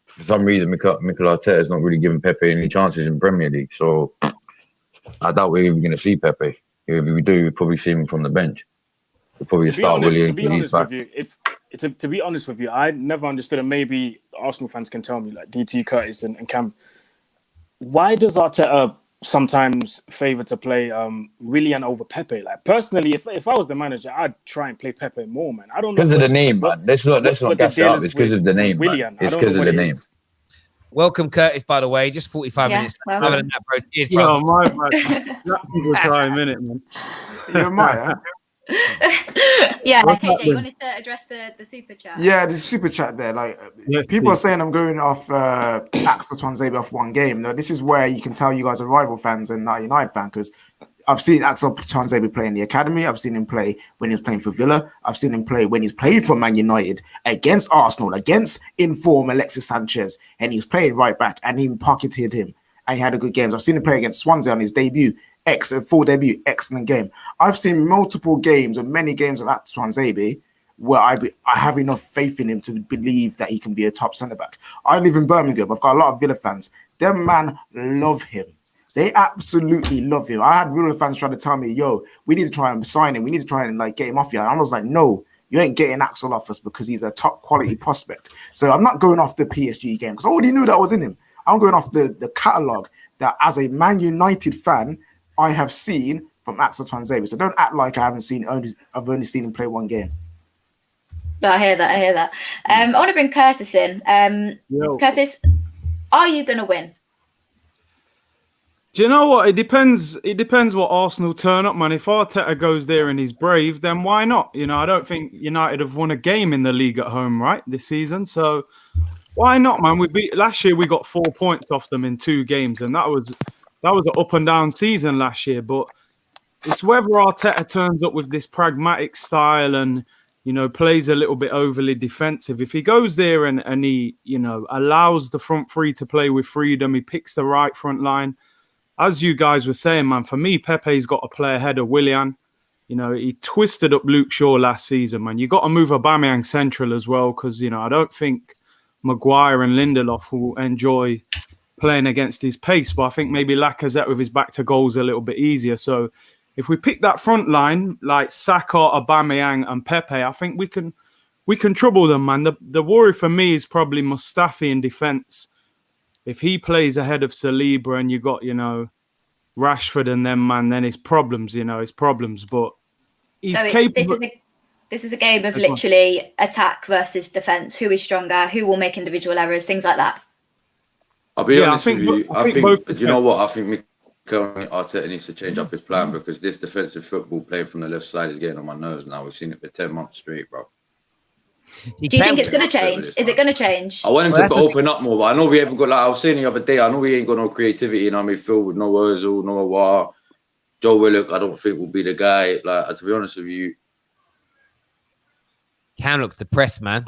for some reason, Mikel Arteta is not really giving Pepe any chances in Premier League. So I doubt we're even going to see Pepe. If we do, we'll probably see him from the bench. We'll probably start Willian.
To be honest with you, I never understood, and maybe Arsenal fans can tell me, like DT, Curtis, and Cam, why does Arteta sometimes favour to play Willian over Pepe? Like personally, if I was the manager, I'd try and play Pepe more, man. I don't know
because of the name, man. Let's not gas it up. It's because of the name.
Willian,
it's because of the name.
Welcome, Curtis, by the way. Just 45 minutes. Other than that, bro. Cheers, bro.
Oh, my bad. People try a minute, man.
Yeah, Maya.
Yeah, KJ, you wanted to address the super chat?
Yeah, the super chat there. Like people are saying I'm going off Axel Tuanzebe off one game. Now, this is where you can tell you guys are rival fans and not United fan, because I've seen Axel Tuanzebe play in the academy. I've seen him play when he was playing for Villa. I've seen him play when he's played for Man United against Arsenal, against inform Alexis Sanchez, and he's playing right back, and he pocketed him, and he had a good game. I've seen him play against Swansea on his debut. Full debut, excellent game. I've seen multiple games and many games of Axel Tuanzebe where I have enough faith in him to believe that he can be a top centre back. I live in Birmingham. I've got a lot of Villa fans. Them man love him. They absolutely love him. I had Villa fans trying to tell me, "Yo, we need to try and sign him. We need to try and like get him off here." And I was like, "No, you ain't getting Axel off us because he's a top quality prospect." So I'm not going off the PSG game because I already knew that was in him. I'm going off the catalogue that as a Man United fan I have seen from Axel Tuanzebe. So don't act like I've only seen him play one game.
No, I hear that. I want to bring Curtis in. Curtis, are you going to win?
Do you know what? It depends what Arsenal turn up, man. If Arteta goes there and he's brave, then why not? You know, I don't think United have won a game in the league at home, right, this season. So why not, man? Last year we got 4 points off them in 2 games, and that was an up and down season last year. But it's whether Arteta turns up with this pragmatic style and, you know, plays a little bit overly defensive. If he goes there and he, you know, allows the front three to play with freedom, he picks the right front line. As you guys were saying, man, for me, Pepe's got to play ahead of Willian. You know, he twisted up Luke Shaw last season, man. You got to move Aubameyang central as well because, you know, I don't think Maguire and Lindelof will enjoy playing against his pace, but I think maybe Lacazette with his back to goal is a little bit easier. So if we pick that front line like Saka, Aubameyang and Pepe, I think we can trouble them, man. The worry for me is probably Mustafi in defence. If he plays ahead of Saliba and you got, you know, Rashford and them, man, then it's problems, but he's capable.
This is a game of literally attack versus defence. Who is stronger? Who will make individual errors? Things like that.
I'll be honest with you. I think you know what? I think Mikel Arteta needs to change up his plan because this defensive football playing from the left side is getting on my nerves now. We've seen it for 10 months straight, bro.
Do you think it's going to change? Is it going to change?
I want him to open up more, but I know we haven't got, like I was saying the other day, I know we ain't got no creativity in our midfield with no Ozil, no Aouar. Joe Willock, I don't think will be the guy. Like, to be honest with you,
Cam looks depressed, man.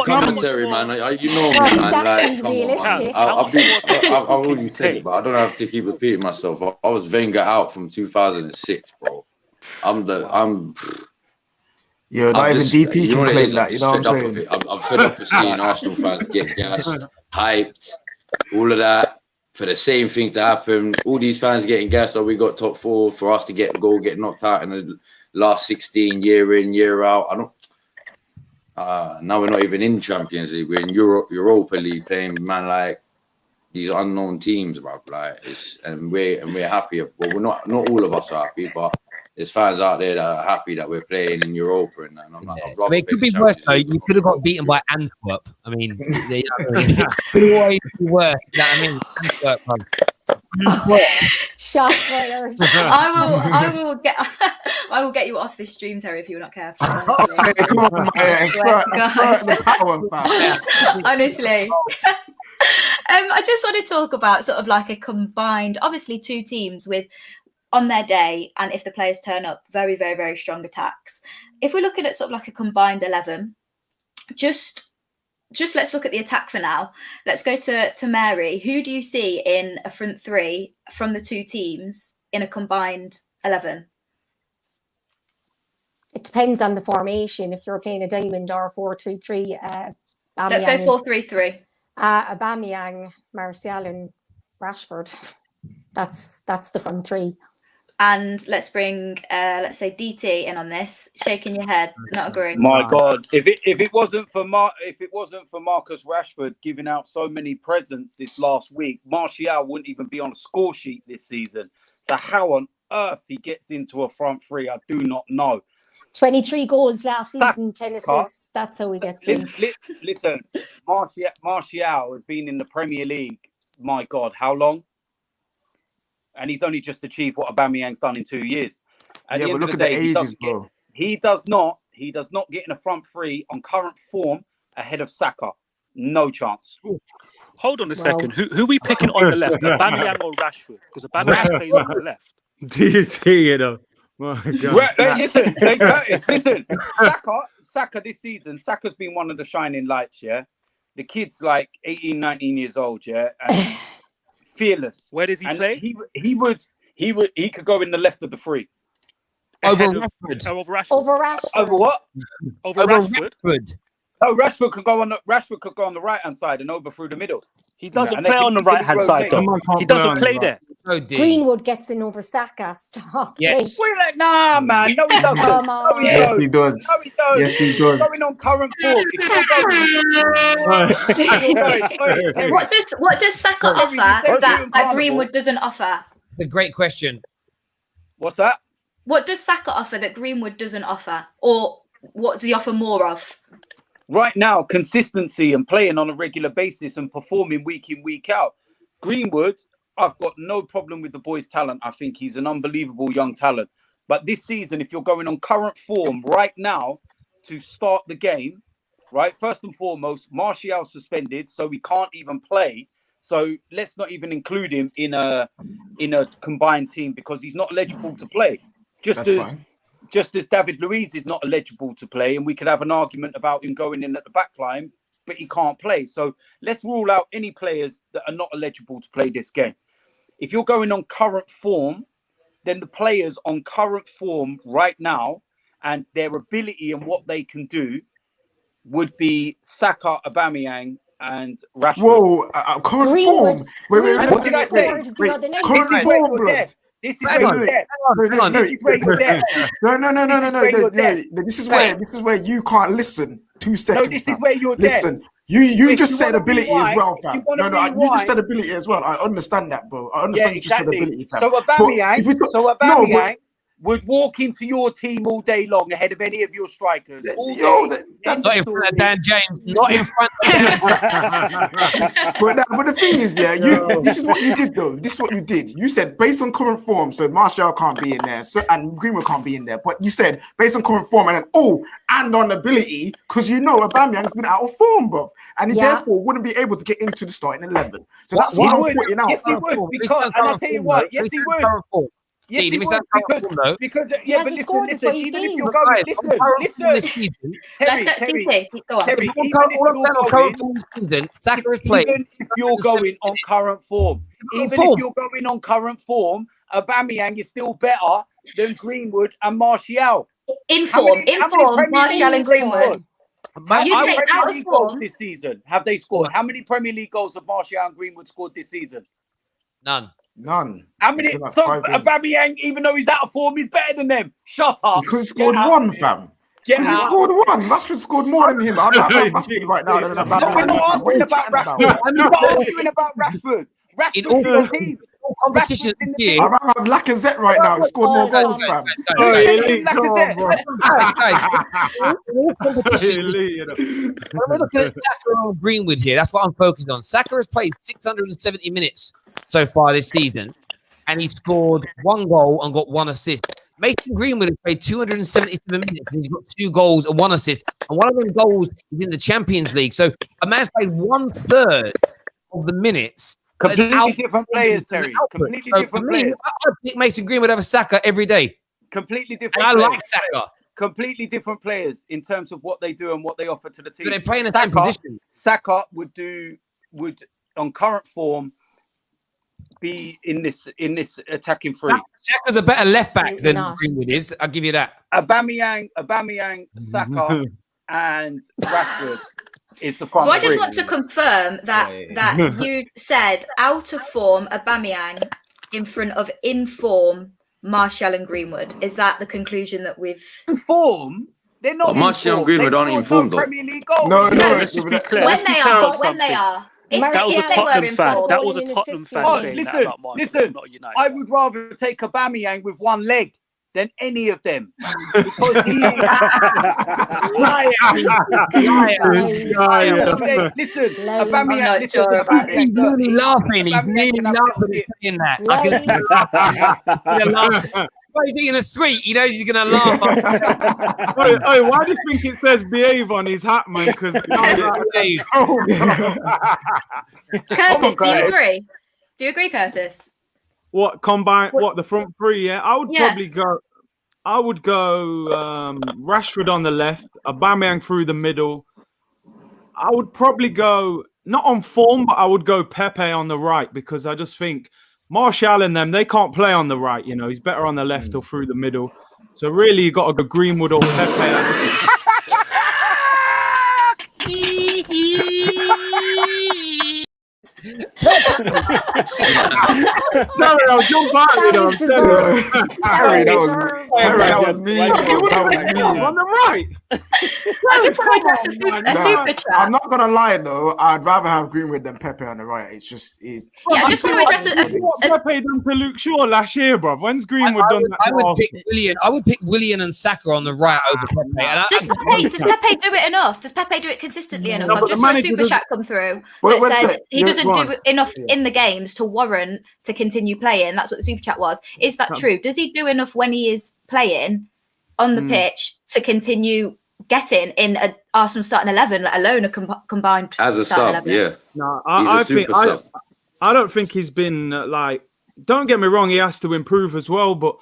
Commentary, man. You know me, man. Like, come on, man. I've already said it, but I don't have to keep repeating myself. I was Wenger out from 2006, bro.
Yeah, not even DT can claim that. You know what I'm saying?
I'm fed up of seeing Arsenal fans get gassed, hyped, all of that for the same thing to happen. All these fans getting gassed. Oh, we got top 4 for us to get knocked out in the last 16, year in, year out. I don't. Now we're not even in Champions League. We're in Europa League playing like these unknown teams, bro. Like and we're happy. Well, we're not all of us are happy, but there's fans out there that are happy that we're playing in Europa, and I'm like,
it could be worse though. You could have got beaten by Antwerp. I mean, it could always be worse. You know what I mean? Antwerp, bro.
Shots fired.
I will get you off this stream, Terry, if you're not careful.
Come on, the power,
honestly. I just want to talk about sort of like a combined, obviously 2 teams with on their day, and if the players turn up, very, very, very strong attacks. If we're looking at sort of like a combined 11, just let's look at the attack for now. Let's go to Mary. Who do you see in a front 3 from the 2 teams in a combined 11?
It depends on the formation. If you're playing a diamond or a 4-3-3,
let's go 4-3-3.
Aubameyang, Martial, and Rashford. That's the front 3.
And let's bring, let's say DT in on this. Shaking your head, not agreeing.
My God, if it wasn't for Marcus Rashford giving out so many presents this last week, Martial wouldn't even be on a score sheet this season. So how on earth he gets into a front 3, I do not know.
23 goals last season, 10 assists. That's how he gets in.
Listen, Martial has been in the Premier League. My God, how long? And he's only just achieved what Aubameyang's done in 2 years. At the end of the day, he does not get in a front 3 on current form ahead of Saka. No chance.
Hold on a second. Who are we picking on the left? Aubameyang or Rashford? Because Aubameyang plays on the left.
DT, you know. My God.
Listen. Saka this season, Saka's been one of the shining lights, yeah? The kid's like 18, 19 years old, yeah? And fearless.
Where does he play?
He could go in the left of the 3.
Over Rashford.
Over Rashford.
Over what?
Over Rashford.
Oh, Rashford could go on the right hand side and over through the middle.
He doesn't play on the right hand side though. He doesn't play there.
So deep.
Greenwood gets in over Saka. Stop.
Yes.
We're like, nah, man. No, he doesn't.
Come on.
Yes, he does.
No, he does.
Yes, he does.
Going on current form.
What does Saka offer that Greenwood doesn't offer?
The great question.
What's that?
What does Saka offer that Greenwood doesn't offer? Or what does he offer more of?
Right now, consistency and playing on a regular basis and performing week in, week out. Greenwood, I've got no problem with the boy's talent. I think he's an unbelievable young talent. But this season, if you're going on current form right now to start the game, right, first and foremost, Martial suspended, so he can't even play. So let's not even include him in a combined team because he's not eligible to play. Just as David Luiz is not eligible to play, and we could have an argument about him going in at the back line, but he can't play. So let's rule out any players that are not eligible to play this game. If you're going on current form, then the players on current form right now and their ability and what they can do would be Saka, Aubameyang, and Rashford.
Whoa, current form. Wait.
What did I say?
Current form, bro.
This is where you're dead.
No. This is where you can't listen. 2 seconds.
No, this is where you're dead.
Listen, you just said ability as well, fam. You just said ability as well. I understand that, bro. I understand you just said ability, fam.
So Aubameyang would walk into your team all day long ahead of any of your strikers.
That's not in front of Dan James. Not in front of him.
But the thing is, this is what you did, though. This is what you did. You said based on current form, so Martial can't be in there, and Greenwood can't be in there. But you said based on current form, and then and on ability, because you know Aubameyang's been out of form, bro, and he therefore wouldn't be able to get into the starting 11. So that's what I'm putting out.
Yes, he would. Because, and I'll tell you what. Yes, he would. Yes, he would, because
but listen,
even if you're going, listen, Terry,
Saka is playing.
Even if you're going on current form, Aubameyang is still better than Greenwood and Martial.
In form, Martial and Greenwood.
How
You
many
take
Premier
out of
League goals
form.
this season have they scored? How many Premier League goals have Martial and Greenwood scored this season?
None.
How many? So Aubameyang, even though he's out of form, he's better than them. Shut up.
Because he scored one, fam. Because he scored one. Rashford scored more than him. I'm Rashford right now.
We're not arguing about Rashford. We're not arguing about Rashford. Rashford's in the team.
Competition here.
I have Lacazette right now. He scored more goals, fam.
When we're looking at Saka and Greenwood here, that's what I'm focused on. Saka has played 670 minutes so far this season, and he scored 1 goal and got 1 assist. Mason Greenwood has played 277 minutes, and he's got 2 goals and 1 assist. And one of them goals is in the Champions League. So a man's played 1/3 of the minutes.
Completely different players, Terry. Completely different players.
I pick Mason Greenwood over Saka every day.
Completely different.
And I like Saka.
Completely different players in terms of what they do and what they offer to the team.
But they play in the same position.
Saka would on current form be in this attacking three.
Saka's a better left back than Greenwood is. I'll give you that.
Aubameyang, Saka, and Rashford is the front.
So I just
three.
want to confirm that you said out of form Aubameyang in front of in form Martial and Greenwood. Is that the conclusion that we've
in form? They're not.
Martial and Greenwood aren't in form though.
Premier League goals.
No, let's just be clear.
When they are.
That was a Tottenham fan. That was a Tottenham fan saying that about Martial.
Listen,
not United.
I would rather take Aubameyang with 1 leg than any of them. Because he Listen, Aubameyang,
he's nearly laughing. He's nearly laughing at saying that. Well, he's eating a sweet. He knows he's going to laugh.
Why do you think it says behave on his hat, man? Because
Curtis, do you agree? Do you agree, Curtis?
What combine? What the front three? Yeah, I would probably go. I would go Rashford on the left, Aubameyang through the middle. I would probably go not on form, but I would go Pepe on the right because I just think Martial and them, they can't play on the right. You know, he's better on the left or through the middle. So really, you got to go Greenwood or Pepe. Sorry, I'll jump back.
Terry, that was me.
On the right.
I just want to address a super chat.
I'm not gonna lie though. I'd rather have Greenwood than Pepe on the right. It's just.
I just want to address
Pepe done to Luke Shaw last year, bro. When's Greenwood done that?
I would pick Willian and Saka on the right over Pepe.
Does Pepe do it enough? Does Pepe do it consistently enough? I've just saw a super chat come through that said he doesn't do enough in the games to warrant to continue playing. That's what the super chat was. Is that true? Does he do enough when he is playing on the pitch to continue getting in an Arsenal starting 11, let alone a combined
as a sub? 11? Yeah.
No, I don't think he's been like. Don't get me wrong, he has to improve as well. But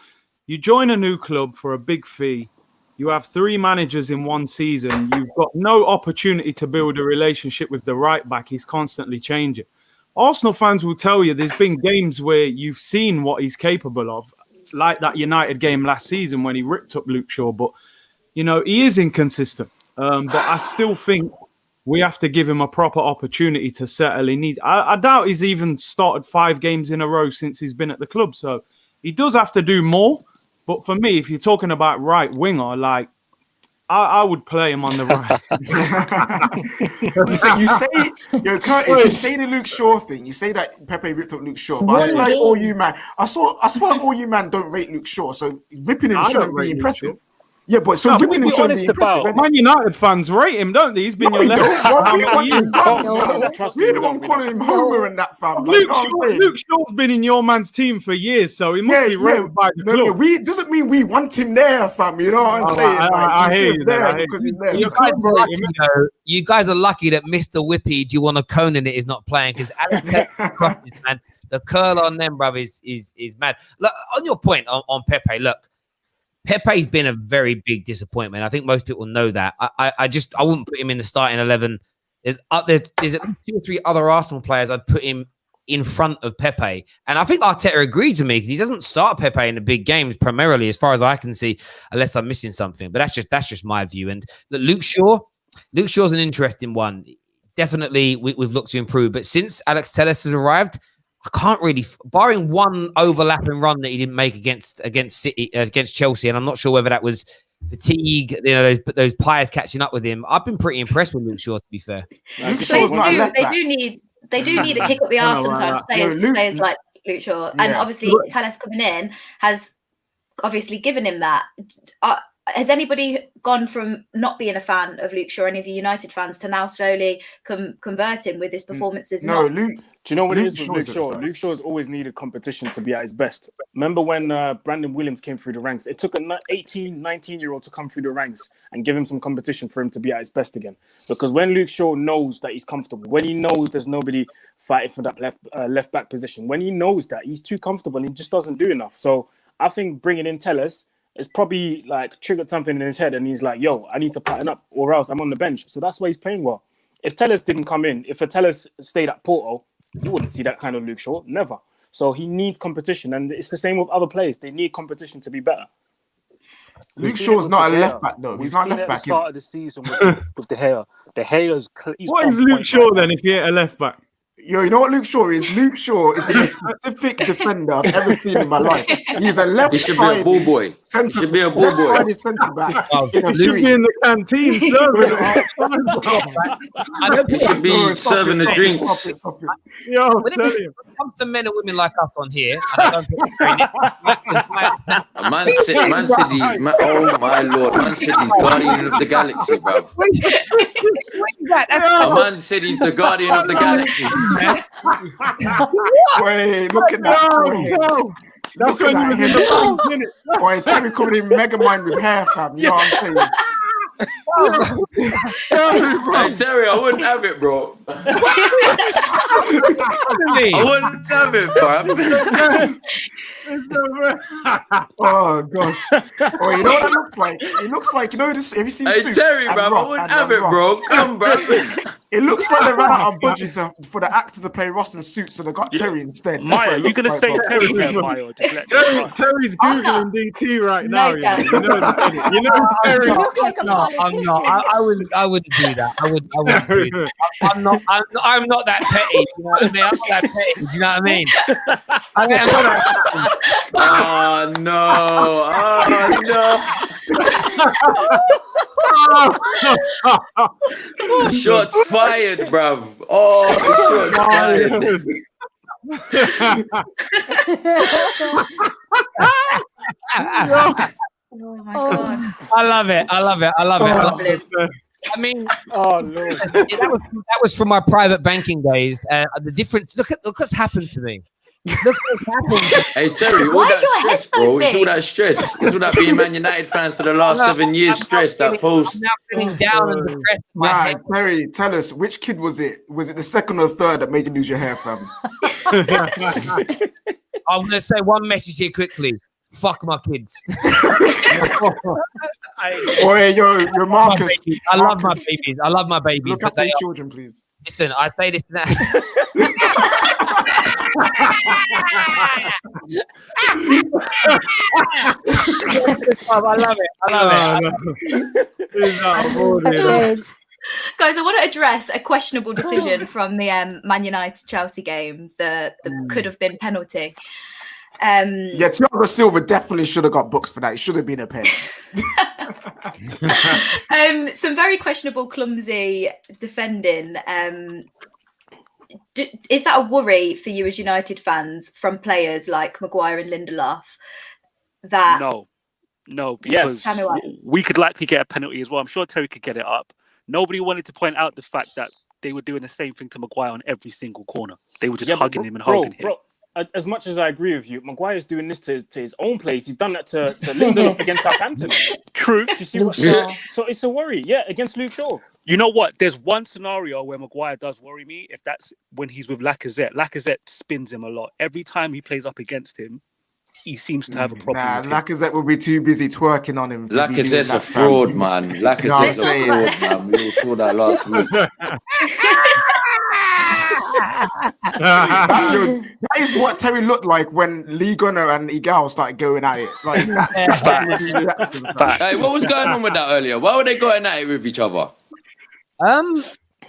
you join a new club for a big fee. You have 3 managers in 1 season. You've got no opportunity to build a relationship with the right back. He's constantly changing. Arsenal fans will tell you there's been games where you've seen what he's capable of, like that United game last season when he ripped up Luke Shaw. But, you know, he is inconsistent. But I still think we have to give him a proper opportunity to settle. I doubt he's even started 5 games in a row since he's been at the club. So he does have to do more. But for me, if you're talking about right winger, like, I would play him on the right.
you say the Luke Shaw thing. You say that Pepe ripped up Luke Shaw. But I swear all you man, I swear all you man don't rate Luke Shaw. So ripping him shouldn't be impressive. Yeah, but so ripping him shouldn't be impressive.
Man United fans rate him, don't they? He's been your left.
We're the one calling him Homer and that fam.
Luke Shaw's been in your man's team for years, so he must be rated by the club.
Doesn't mean we want him there, fam. You know what I'm saying?
I hear you there.
You guys are lucky that Mr. Whippy, do you want to Conan it is not playing because man, the curl on them, bruv, is mad. Look, on your point on Pepe, look. Pepe's been a very big disappointment. I think most people know that. I wouldn't put him in the starting 11. There's at least 2 or 3 other Arsenal players I'd put him in front of Pepe. And I think Arteta agreed with me because he doesn't start Pepe in the big games primarily, as far as I can see, unless I'm missing something. But that's just my view. And Luke Shaw's an interesting one. Definitely, we've looked to improve. But since Alex Telles has arrived, I can't really, barring one overlapping run that he didn't make against Chelsea, and I'm not sure whether that was fatigue, you know, those players catching up with him. I've been pretty impressed with Luke Shaw, to be fair.
They do need a kick up the arse sometimes. Players like Luke Shaw, and obviously Telles coming in has obviously given him that. Has anybody gone from not being a fan of Luke Shaw, any of you United fans, to now slowly converting with his performances?
No, Luke. Do you know what it is with Luke Shaw? Luke Shaw has always needed competition to be at his best. Remember when Brandon Williams came through the ranks? It took an 18, 19-year-old to come through the ranks and give him some competition for him to be at his best again. Because when Luke Shaw knows that he's comfortable, when he knows there's nobody fighting for that left back position, when he knows that, he's too comfortable and he just doesn't do enough. So I think bringing in Telles, it's probably like triggered something in his head and he's like, yo, I need to pattern up or else I'm on the bench. So that's why he's playing well. If Telles didn't come in, if a Telles stayed at Porto, you wouldn't see that kind of Luke Shaw. Never. So he needs competition. And it's the same with other players. They need competition to be better.
Luke Shaw's not a left back though. He's not a left back.
At the start of the season with De Gea. De Gea's...
What is Luke Shaw then if he ain't a left back?
Yo, you know what Luke Shaw is? Luke Shaw is the most specific defender I've ever seen in my life. He's a left-sided
ball boy.
Centre,
he should be a ball boy.
Centre back.
He should be in the canteen serving.
He should be serving the drinks.
Yo, tell you.
When it comes to men and women like us on here,
Man said oh my lord, man said he's guardian of the galaxy, bruv. A man said he's the guardian of the galaxy.
Wait, look at that.
That's when you was in the bank, innit?
Boy, Terry coming in mega mind with hair, fam. You know what I'm saying?
Hey Terry, I wouldn't have it, bro. I wouldn't have it, fam.
Oh gosh! Oh, you know what it looks like? It looks like, you know this. Have you seen?
Hey Terry, bro, I wouldn't have it, bro. Come, bro.
It looks like they ran out of budget for the actor to play Ross in suits, so they got Terry instead.
Maya, you're gonna say Terry there, Maya?
Terry's googling DT right now. You know Terry.
I'm not. I wouldn't do that. I wouldn't do that. I'm not that petty. You know what I mean? I'm not that petty. Do you know what I mean? I'm not that.
Oh no! Shots fired, bruv. Oh, shots fired.
Oh my god!
I love it. I mean,
oh Lord,
that was from my private banking days. The difference. Look what's happened to me.
Hey Terry, all that stress, bro. It's all that stress. It's all that being Man United fans for the last 7 years. Stress that post.
Now feeling down and depressed.
Nah, Terry, tell us which kid was it? Was it the second or third that made you lose your hair, fam?
I'm gonna say one message here quickly. Fuck my kids.
Boy, yo, Marcus.
I love my babies. I love my babies.
Look after your children, please.
Listen, I say this now. I love it.
Guys, I want to address a questionable decision from the Man United Chelsea game. The could have been penalty.
Yeah, Thiago Silva definitely should have got booked for that. It should have been a pen.
Some very questionable, clumsy defending. Is that a worry for you as United fans from players like Maguire and Lindelof? That
no, because we could likely get a penalty as well. I'm sure Terry could get it up. Nobody wanted to point out the fact that they were doing the same thing to Maguire on every single corner. They were just hugging him and hugging him.
As much as I agree with you, Maguire's doing this to his own place. He's done that to Lindelof against Southampton.
True.
Do you see so it's a worry, against Luke Shaw.
You know what? There's one scenario where Maguire does worry me. If that's when he's with Lacazette. Lacazette spins him a lot. Every time he plays up against him, he seems to have a problem.
Lacazette will be too busy twerking on him.
Lacazette's a fraud, man. Lacazette's a fraud, man. We saw that last week.
That is what Terry looked like when Lee Gunner and Igal started going at it. Like that's
Facts.
Hey, what was going on with that earlier? Why were they going at it with each other?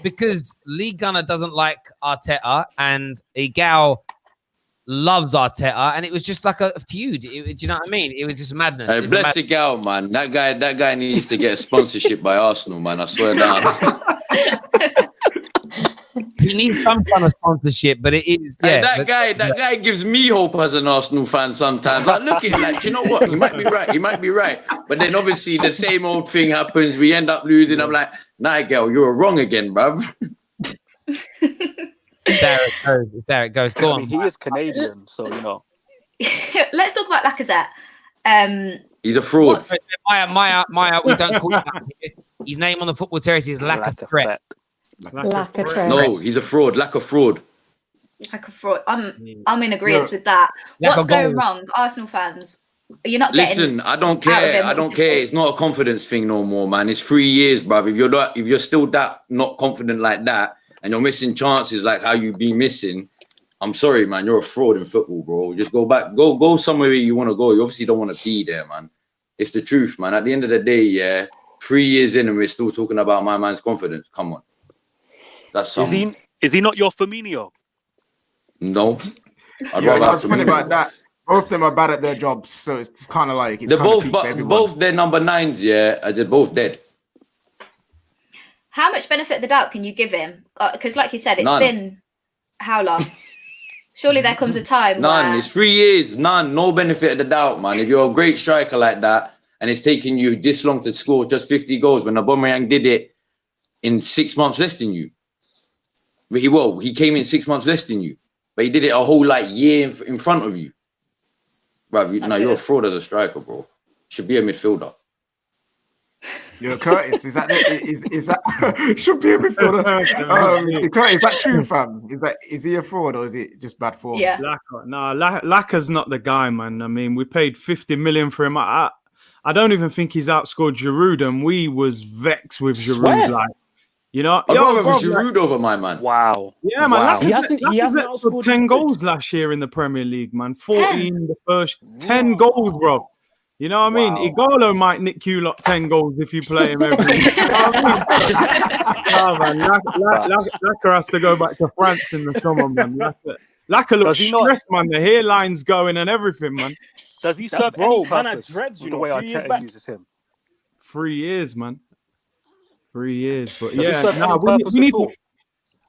Because Lee Gunner doesn't like Arteta and Igal loves Arteta, and it was just like a feud. Do you know what I mean? It was just madness.
Hey, bless the gal, man. That guy needs to get a sponsorship by Arsenal, man. I swear down.
He needs some kind of sponsorship, but it is.
Hey, that guy gives me hope as an Arsenal fan sometimes. Like, look at him, like, do you know what? He might be right. But then obviously the same old thing happens. We end up losing. I'm like, nah, girl, you're wrong again, bruv.
There it goes. Go on.
I mean, he is Canadian, so you know.
Let's talk about Lacazette.
He's a fraud.
Maya, we don't call him that here. His name on the football terrace is Lacazette.
No, he's a fraud. Like a fraud.
I'm in agreement with that. What's going wrong, Arsenal fans? You're not
Listen, I don't care. It's not a confidence thing no more, man. It's 3 years, bruv. If you're still that not confident like that, and you're missing chances like how you be missing, I'm sorry, man. You're a fraud in football, bro. Just go back. Go somewhere where you want to go. You obviously don't want to be there, man. It's the truth, man. At the end of the day, yeah, 3 years in and we're still talking about my man's confidence. Come on. That's something.
Is he not your Firmino?
No.
That's funny about that. Both of them are bad at their jobs, so it's kind of like
they're both their number 9s, yeah. They're both dead.
How much benefit of the doubt can you give him? Because, like you said, it's been how long? Surely there comes a time.
None. It's 3 years. None. No benefit of the doubt, man. If you're a great striker like that, and it's taking you this long to score just 50 goals, when Aubameyang did it in 6 months less than you. But he came in 6 months less than you, but he did it a whole year in front of you. Bruv, you're a fraud as a striker, bro. You should be a midfielder.
You're Curtis. Is that should be a midfielder? Curtis, is that true, fam? Is he a fraud or is it just bad form?
Yeah.
Laka's not the guy, man. I mean, we paid 50 million for him. I don't even think he's outscored Giroud, and we was vexed with Giroud. Like, you know,
I'd rather have Giroud over my man.
Wow.
Yeah, man.
Wow.
He hasn't outscored
10 goals last year in the Premier League, man. 14 the first 10 goals, bro. You know what I mean? Igalo might nick you 10 goals if you play him every week. Man. Laka has to go back to France in the summer, man. Laka looks stressed, man. The hairline's going and everything, man.
Does he serve any purpose the way Arteta uses him?
3 years, man. 3 years, but
Does he serve any purpose at all?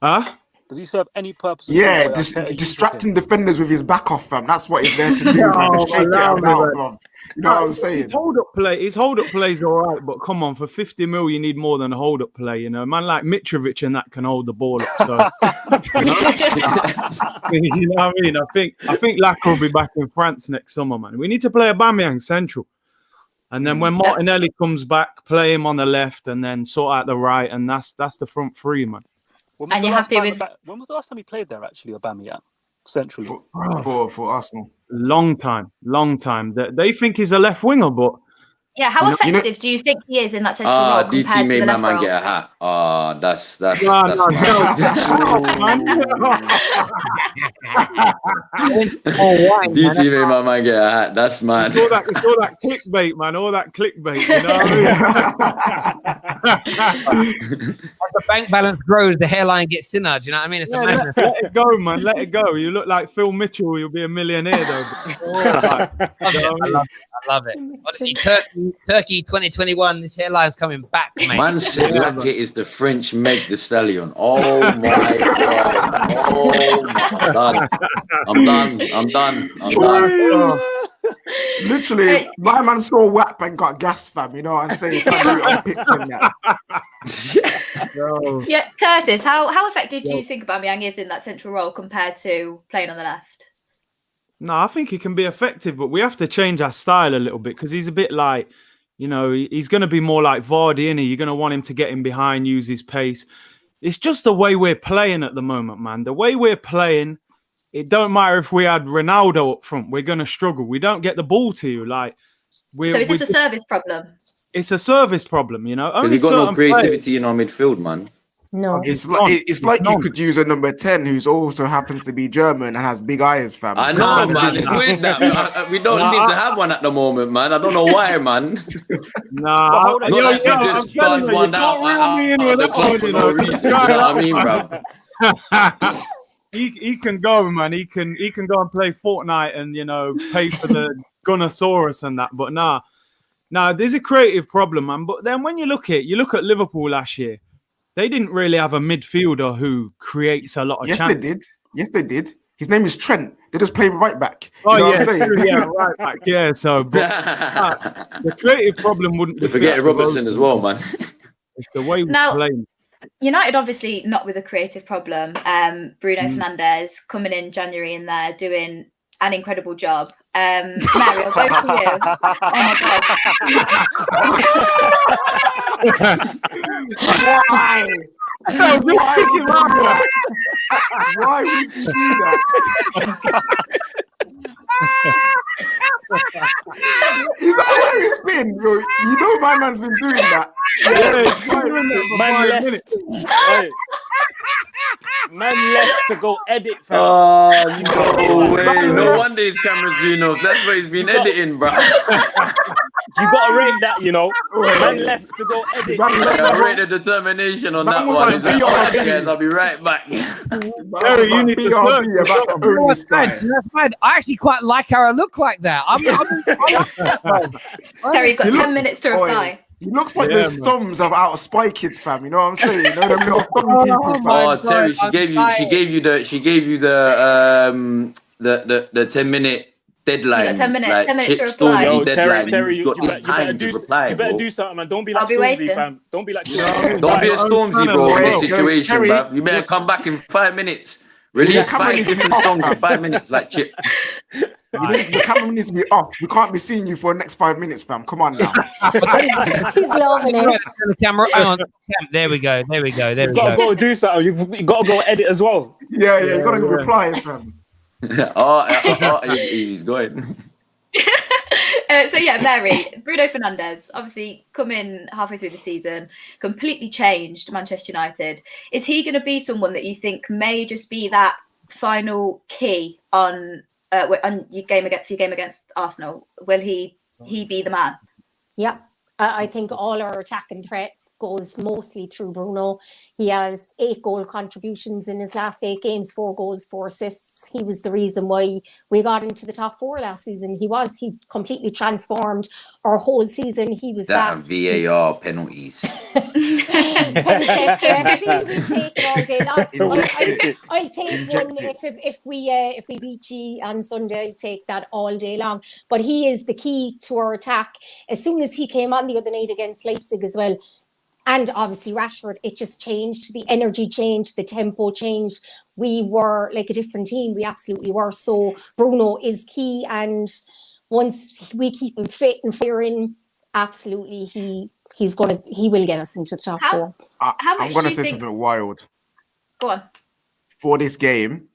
Huh?
Does he serve any purpose?
Yeah, distracting defenders with his back off, fam. That's what he's there to do. Shake it out, bro. You know what I'm saying?
His hold up play's all right, but come on, for 50 mil, you need more than a hold up play. You know, a man like Mitrovic and that can hold the ball up. So, you know what I mean? I think Laka will be back in France next summer, man. We need to play Aubameyang central. And then when Martinelli comes back, play him on the left and then sort out the right. And that's the front three, man.
And you have to
when was the last time he played there, actually, Aubameyang? Centrally?
For Arsenal.
Long time. They think he's a left winger, but...
Yeah, how effective do you think he is in that central role?
DT made my man get a hat. That's
DT
made my man get a hat. That's mad.
It's all that clickbait, man. All that clickbait. You know what I mean?
As the bank balance grows, the hairline gets thinner. Do you know what I mean? It's
let it go, man. Let it go. You look like Phil Mitchell. You'll be a millionaire, though.
I love it. Honestly, Turkey 2021. This hairline's coming back, mate.
Man said Laka is the French Meg the Stallion. Oh my god! I'm done.
Literally, my man saw WAP and got gas, fam. You know what I'm saying? I'm picturing that.
Yeah, Curtis, how effective do you think Aubameyang is in that central role compared to playing on the left?
No, I think he can be effective, but we have to change our style a little bit because he's a bit like, you know, he's going to be more like Vardy, innit? You're going to want him to get in behind, use his pace. It's just the way we're playing at the moment, man. The way we're playing, it don't matter if we had Ronaldo up front, we're going to struggle. We don't get the ball to you. So
is this a service problem?
It's a service problem, you know.
We've got no creativity in our midfield, man.
No.
It's like you could use a number 10 who's also happens to be German and has big eyes, fam.
I know, man. It's weird that we don't seem to have one at the moment, man. I don't know why, man.
Nah,
Not like we just buzzed one out of the club for no reason. You know what I mean, bro?
He can go, man. He can go and play Fortnite and pay for the Gunnosaurus and that. But nah, there's a creative problem, man. But then when you look at Liverpool last year, they didn't really have a midfielder who creates a lot of chances.
Yes, they did. His name is Trent. They just play him right back.
Oh,
you know
yeah,
what I'm saying?
yeah, right back. Yeah, so but, the creative problem wouldn't be.
Forget Robertson as well, man.
It's the way we play.
United obviously not with a creative problem. Bruno Fernandes coming in January and they're doing an incredible job. Mary, I'll go for you. Oh my God.
Why? Why would you do that? Is that where it's been, bro? You know my man's been doing that.
Man left to go edit. Fam.
Oh, no way. No wonder his camera's been off. That's why he's been editing, bro.
You got to rate that, Man left to go edit.
I rate the determination on that one. He's like, "Alright, guys, I'll be right back."
Terry, you need to learn.
That's mad. I actually quite like how I look like that. I like that.
Terry, you've got 10 minutes to reply.
He looks like those thumbs of out of Spy Kids, fam. You know what I'm saying? You know them little thumb people.
Oh, Terry, she gave you the 10-minute deadline.
You got 10 minutes.
Like,
10 minutes to reply.
Stormy
Yo,
deadline.
Terry,
you got this time to reply.
You better
bro.
do something, man. Don't be like
I'll be
Stormzy,
waiting.
fam. Don't be like.
Don't be a Stormzy, bro. In this situation,
Terry,
bro. You better come back in 5 minutes. Release 5 different songs in 5 minutes, like Chip.
The camera needs to be off. We can't be seeing you for the next 5 minutes, fam. Come on now.
He's loving it.
The camera on. There we go.
You gotta go do something. You gotta go edit as well.
Yeah, you gotta go reply, fam.
He's going.
So yeah, Mary, Bruno Fernandes obviously come in halfway through the season, completely changed Manchester United. Is he going to be someone that you think may just be that final key on your game against Arsenal? Will he be the man?
Yeah, I think all our attacking threat goes mostly through Bruno. He has 8 goal contributions in his last 8 games, 4 goals, 4 assists. He was the reason why we got into the top 4 last season. He completely transformed our whole season. He was that
VAR penalties.
Chester FC, we take it all day long. I'll take one if we beat you on Sunday. I'll take that all day long. But he is the key to our attack. As soon as he came on the other night against Leipzig as well, and obviously Rashford, it just changed. The energy changed, the tempo changed. We were like a different team. We absolutely were. So Bruno is key, and once we keep him fit and firing, absolutely he will get us into the top 4.
I'm gonna say something wild.
Go on.
For this game,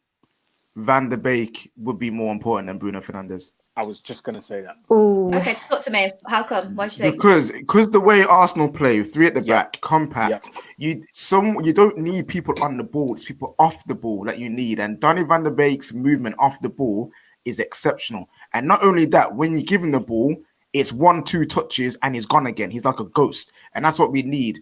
Van der Beek would be more important than Bruno Fernandes.
I was just gonna say that.
Ooh.
Okay, talk to me. How come? Why do you think?
Because the way Arsenal play, 3 at the back, compact, you don't need people on the ball. It's people off the ball that you need. And Donny van der Beek's movement off the ball is exceptional. And not only that, when you give him the ball, it's 1-2 touches and he's gone again. He's like a ghost, and that's what we need.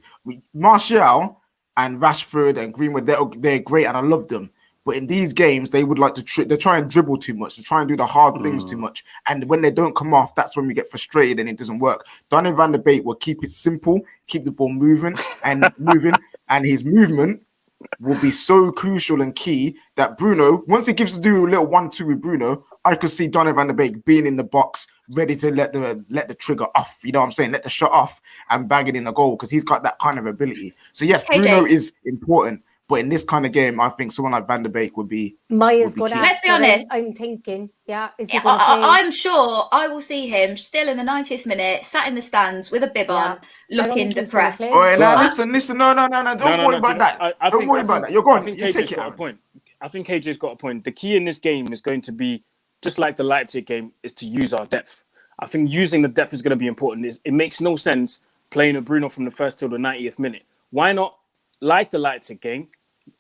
Martial and Rashford and Greenwood, they're great, and I love them. But in these games, they would like to they try and dribble too much. They try and do the hard things too much. And when they don't come off, that's when we get frustrated and it doesn't work. Donny van der Beek will keep it simple, keep the ball moving, and his movement will be so crucial and key that Bruno, once he gives to do a little 1-2 with Bruno, I could see Donny van der Beek being in the box, ready to let the trigger off. You know what I'm saying? Let the shot off and bang it in the goal, because he's got that kind of ability. So yes, Bruno is important. But in this kind of game, I think someone like Van der Beek would be.
Let's be honest.
I'm thinking,
I'm sure I will see him still in the 90th minute, sat in the stands with a bib on, looking depressed.
Oh, now listen. No. Don't worry about that. Don't worry about that. You're going. You take it out.
I think KJ's got a point. The key in this game is going to be, just like the Leipzig game, is to use our depth. I think using the depth is going to be important. It makes no sense playing a Bruno from the first till the 90th minute. Why not like the Leipzig game,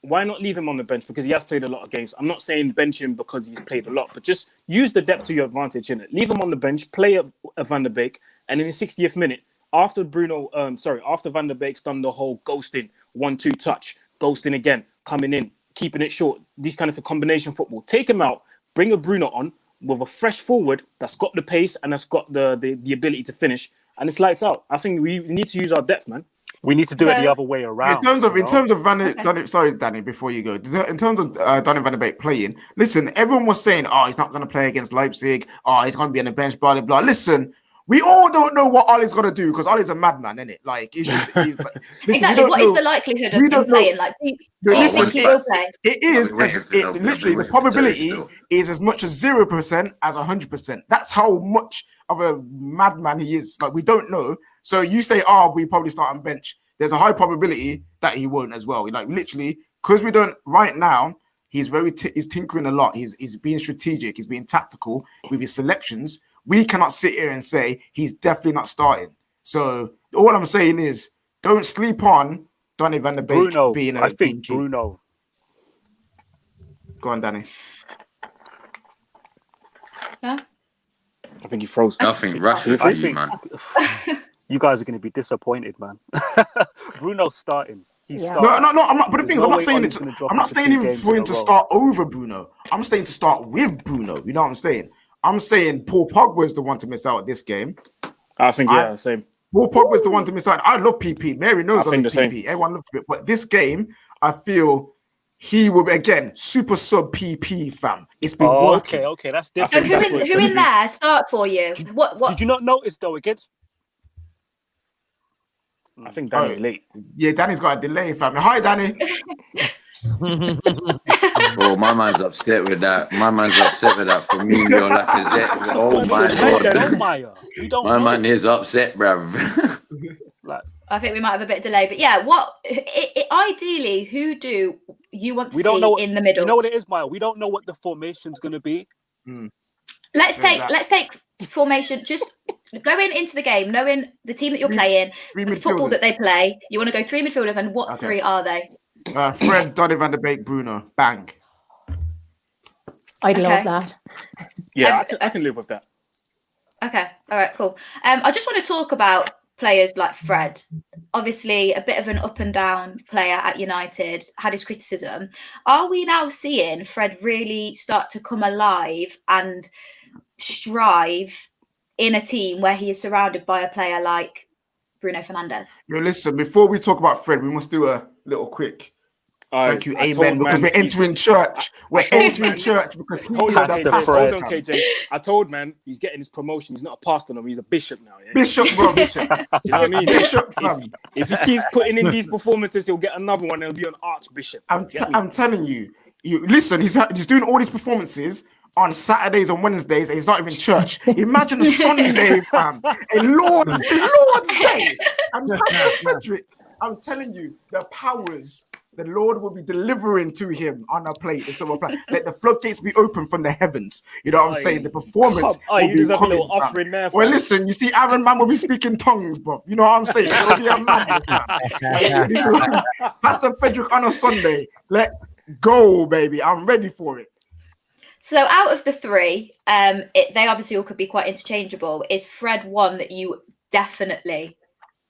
why not leave him on the bench? Because he has played a lot of games. I'm not saying bench him because he's played a lot, but just use the depth to your advantage, innit? Leave him on the bench, play a Van der Beek, and in the 60th minute, after after Van der Beek's done the whole ghosting, 1-2 touch, ghosting again, coming in, keeping it short, these kind of a combination football. Take him out, bring a Bruno on with a fresh forward that's got the pace and that's got the ability to finish, and it's lights out. I think we need to use our depth, man.
We need to do it the other way around.
In terms of sorry, Danny, before you go, in terms of Donny van de Beek playing, listen, everyone was saying, oh, he's not going to play against Leipzig. Oh, he's going to be on the bench, blah, blah, blah. Listen, we all don't know what Ollie's going to do because Ollie's a madman, isn't it? Like, he's just, listen,
exactly. What is the likelihood of him playing? Like, do you think he will play?
It is, literally, the probability is as much as 0% as 100%. That's how much of a madman he is. Like, we don't know. So you say, we probably start on bench. There's a high probability that he won't as well. Like, literally, because we don't right now, he's he's tinkering a lot. He's being strategic. He's being tactical with his selections. We cannot sit here and say he's definitely not starting. So all I'm saying is, don't sleep on Donny van de Beek being a being key.
Bruno.
Go on, Danny.
Yeah.
I think he froze.
I think Rashford for you, man.
You guys are going to be disappointed, man. Bruno's starting. He's starting.
No. I'm not. But the thing is, I'm not saying it. I'm not saying even for him to start over Bruno. I'm saying to start with Bruno. You know what I'm saying? I'm saying Paul Pogba is the one to miss out at this game.
I think same.
Paul Pogba is the one to miss out. I love PP. Mary knows I love PP.
Same.
Everyone loves it. But this game, I feel he will be again super sub PP fam. It's been working.
Okay, that's different.
So who in there start for you? What?
Did you not notice though against?
I think Danny's late.
Yeah, Danny's got a delay, fam. Hi, Danny.
Oh, my man's upset with that. My man's upset with that. For me, you're like a oh my god. My man is upset, bruv.
I think we might have a bit of delay, but yeah, ideally, who do you want to see in the middle?
You know what it is, Maya? We don't know what the formation's going to be.
Let's take formation. Just going into the game, knowing the team that you're playing, the football that they play. You want to go 3 midfielders, and what 3 are they?
Fred, Donny van de Beek, Bruno. Bang.
I'd love that.
Yeah, I can live with that.
Okay, all right, cool. I just want to talk about players like Fred. Obviously, a bit of an up and down player at United, had his criticism. Are we now seeing Fred really start to come alive and strive in a team where he is surrounded by a player like Bruno Fernandes?
Yo, listen, before we talk about Fred, we must do a little quick thank you, amen, because we're entering church. We're entering church because he is the pastor.
Hold on, KJ. I told man he's getting his promotion. He's not a pastor no, he's a bishop now. Yeah?
Bishop, bro.
Bishop. Do you know what I mean?
Bishop,
if he keeps putting in these performances, he'll get another one and he'll be an archbishop.
I'm telling you, listen, he's doing all these performances on Saturdays and Wednesdays, and he's not even church. Imagine a Sunday, fam. The Lord's Day. And Pastor Frederick, I'm telling you, the powers the Lord will be delivering to him on a plate. Let the floodgates be open from the heavens. You know what I'm saying? The performance will be coming. Well, listen, you see, Aaron man will be speaking tongues, bro. You know what I'm saying? It'll be a madness, man. Pastor Frederick on a Sunday. Let's go, baby. I'm ready for it.
So out of the 3, they obviously all could be quite interchangeable. Is Fred one that you definitely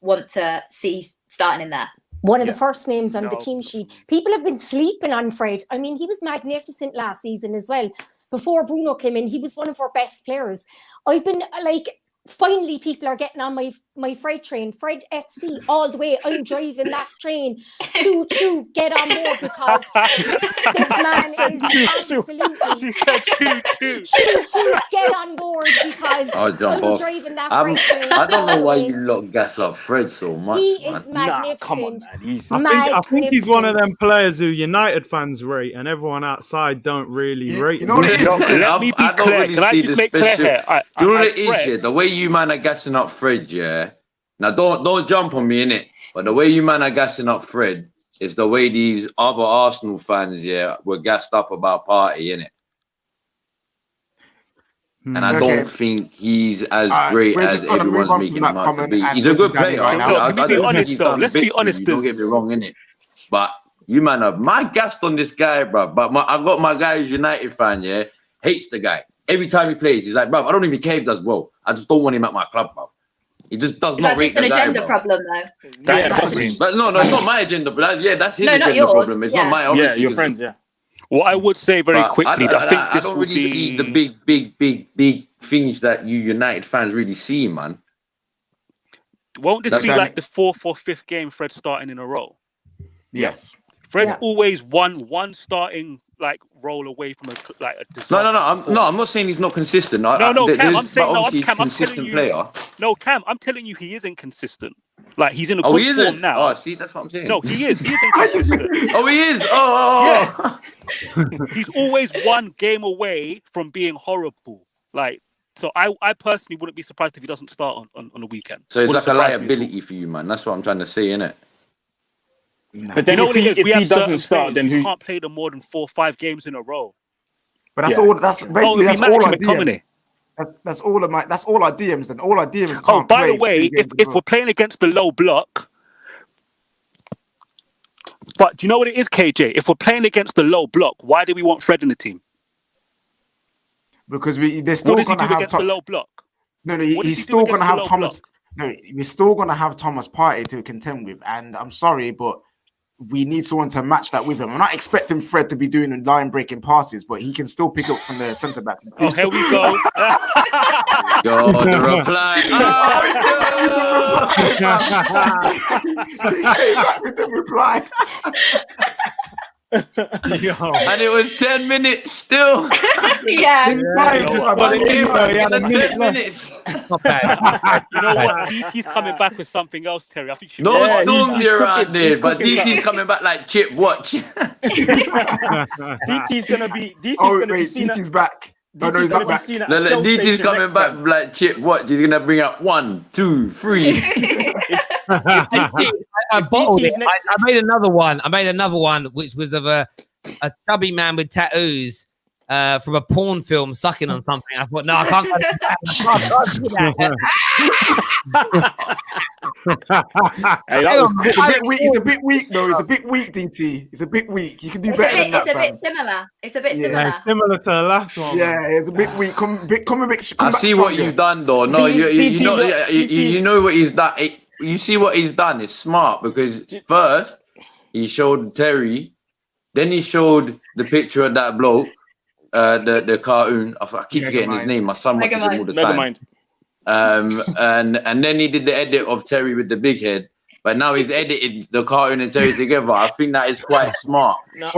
want to see starting in there?
One of the first names on the team sheet. People have been sleeping on Fred. I mean, he was magnificent last season as well. Before Bruno came in, he was one of our best players. I've been like, finally people are getting on my Fred train. Fred FC all the way. I'm driving that train. Choo choo, get on board because this man is absolutely. Choo choo, get on board because I'm driving that Fred train.
I don't know why you lot gas up Fred so much.
He is magnificent.
Come on, man.
I think he's one of them players who United fans rate and everyone outside don't really rate.
You know what it is? Let me be clear. Can I just make clear here? Do you know what it is here? The way you man are gassing up Fred, yeah. Now don't jump on me, innit? But the way you man are gassing up Fred is the way these other Arsenal fans, yeah, were gassed up about Party, innit? And I don't think he's as great as everyone's making him out to be. He's a good player.
Let's be honest, though.
Don't get me wrong, innit? but you man are my gassed on this guy, bro. But I got my guy who's United fan, yeah, hates the guy. Every time he plays, he's like, bro, I don't even care if he does well. I just don't want him at my club, bro. He just does not rate the guy,
That's just an agenda
bro.
problem, though.
But no, it's not my agenda. But that's his
No, not
agenda
yours.
problem. It's not my.
Yeah, your friends. Yeah.
What I would say very quickly, I think
I
this
don't
will
really
be
see the big things that you United fans really see, man.
Won't this be like the 4th or 5th game Fred starting in a row?
Yes.
Fred's always one starting like role away from a disaster.
No, I'm not saying he's not consistent.
Cam, I'm saying
he's a consistent player.
No, Cam, I'm telling you, he isn't consistent. Like he's in a good form now.
Oh, see, that's what I'm saying.
No, he is. He isn't consistent.
Oh, he is. Oh.
Yeah. He's always one game away from being horrible. Like, so I personally wouldn't be surprised if he doesn't start on the weekend.
So it's like a liability for you, man. That's what I'm trying to say, innit?
But then if he doesn't start, then
who can't play them more than 4 or 5 games in a row.
But that's all. That's basically that's all our DMs. That's all our DMs, and all our DMs can't.
Oh, by the way, if we're playing against the low block, but do you know what it is, KJ? If we're playing against the low block, why do we want Fred in the team?
Because they're still going to have
against the low block.
No, he's still going to have Thomas. No, we're still going to have Thomas Partey to contend with, and I'm sorry, but we need someone to match that with him. I'm not expecting Fred to be doing line breaking passes, but he can still pick up from the centre back.
Oh, here we go.
Yo, the reply.
With the reply.
And it was 10 minutes still.
Yeah.
10 minutes.
Not bad.
You know what? DT's coming back with something else, Terry. I think she
No storms around there, but DT's coming back like Chip. Watch.
DT's gonna be.
DT's back. No, he's not back.
DT's coming back like Chip. Watch. He's gonna bring up 1, 2, 3.
I bottled it. I made another one. Which was of a chubby man with tattoos from a porn film sucking on something. I thought, no, I can't do that.
Hey, that was cool. It's a bit weak, though. It's a bit weak, DT. It's a bit weak. You can do better than that.
It's a bit similar. It's a bit similar.
Yeah, it's similar to the last one.
Yeah, it's a bit weak. Come
I see what you've done, though. No, you know what he's done. You see what he's done. It's smart because first he showed Terry, then he showed the picture of that bloke, the cartoon. I keep forgetting his name. My son watches him all the time. And then he did the edit of Terry with the big head. But now he's edited the cartoon and Terry together. I think that is quite smart. If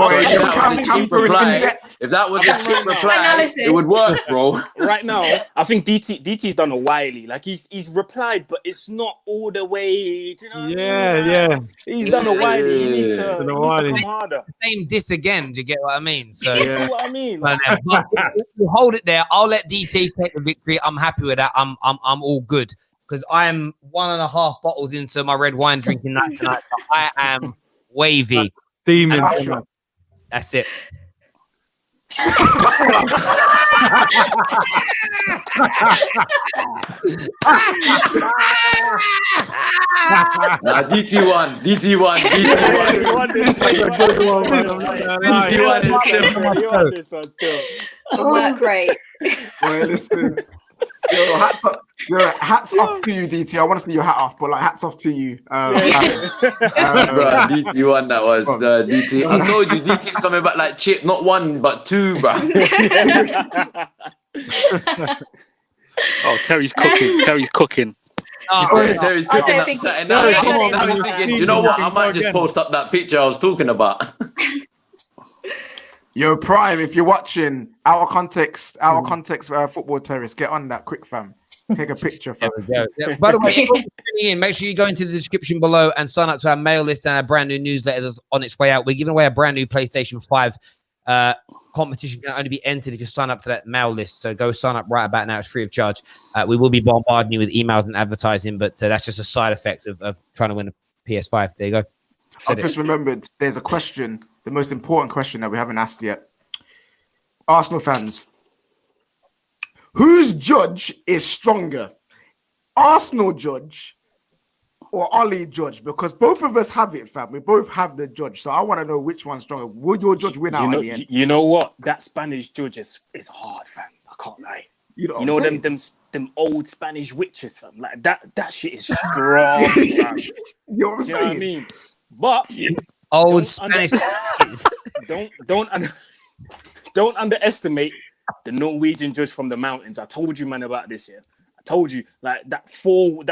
that was a cheap reply, it would work, bro.
Right now, I think DT's done a wily. Like he's replied, but it's not all the way. You know
Yeah.
He's done a wily. He needs to come harder.
Same diss again. Do you get what I mean? So
You see what I mean?
but you hold it there. I'll let DT take the victory. I'm happy with that. I'm all good. Because I'm 1.5 bottles into my red wine drinking night tonight. I am wavy.
Steaming.
That's it.
DT1.
DT1 is still.
Work great.
Well, listen. Hats off to you, DT. I want to see your hat off, but like hats off to you.
DT1, that was DT. I told you, DT's coming back like Chip, not 1 but 2, bro.
Oh, Terry's cooking. Terry's cooking.
Terry's cooking up something. Now he's thinking, do you know what? I might just post up that picture I was talking about.
Yo, Prime, if you're watching, out of context, football Terrace, get on that quick, fam. Take a picture, fam.
There we go. By the way, if you're tuning in, make sure you go into the description below and sign up to our mail list and our brand new newsletter that's on its way out. We're giving away a brand new PlayStation 5 competition. Can only be entered if you sign up to that mail list. So go sign up right about now. It's free of charge. We will be bombarding you with emails and advertising, but that's just a side effect of trying to win a PS5. There you go.
I've just remembered there's a question, the most important question that we haven't asked yet. Arsenal fans, whose judge is stronger? Arsenal judge or Ollie judge? Because both of us have it, fam. We both have the judge. So I want to know which one's stronger. Would your judge win out in the end?
You know what? That Spanish judge is hard, fam. I can't lie. You know them old Spanish witches, fam. Like that shit is strong, fam.
You know what I'm saying?
I mean? But
old Spanish.
Don't underestimate the Norwegian judge from the mountains. I told you, man, about this. Yeah, I told you, like that four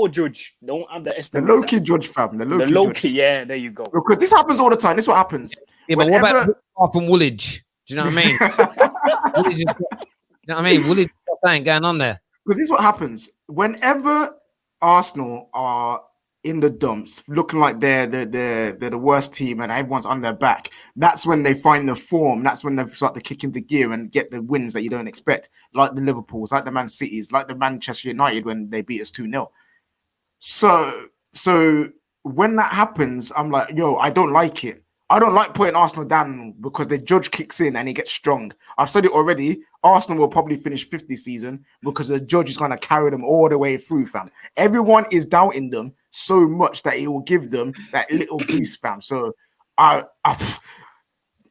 judge. Don't underestimate
the Loki judge, fam. The Loki judge.
Yeah, there you go.
Because this happens all the time. This is what happens.
Yeah, but what about from Woolwich? Do you know what I mean? Woolwich, you know what I mean? Woolwich got something going on there.
Because this is what happens. Whenever Arsenal are in the dumps, looking like they're the worst team and everyone's on their back, that's when they find the form. That's when they start to kick into gear and get the wins that you don't expect, like the Liverpools, like the Man Cities, like the Manchester United when they beat us 2-0. So when that happens, I'm like, yo, I don't like it. I don't like putting Arsenal down because the judge kicks in and he gets strong. I've said it already. Arsenal will probably finish 5th this season because the judge is going to carry them all the way through, fam. Everyone is doubting them so much that it will give them that little boost, fam. So I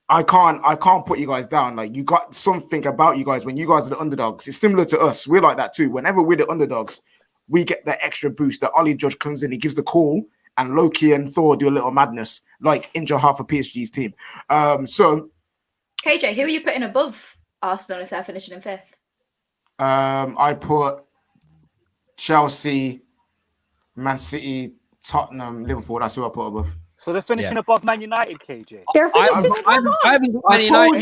can't put you guys down. Like, you got something about you guys when you guys are the underdogs. It's similar to us. We're like that too. Whenever we're the underdogs, we get that extra boost. The Ollie judge comes in, he gives the call, and Loki and Thor do a little madness, like injure half of PSG's team. So,
KJ, who are you putting above Arsenal if they're finishing in 5th?
I put Chelsea, Man City, Tottenham, Liverpool. That's who I put above.
So they're finishing above Man United, KJ.
They're finishing above us.
I told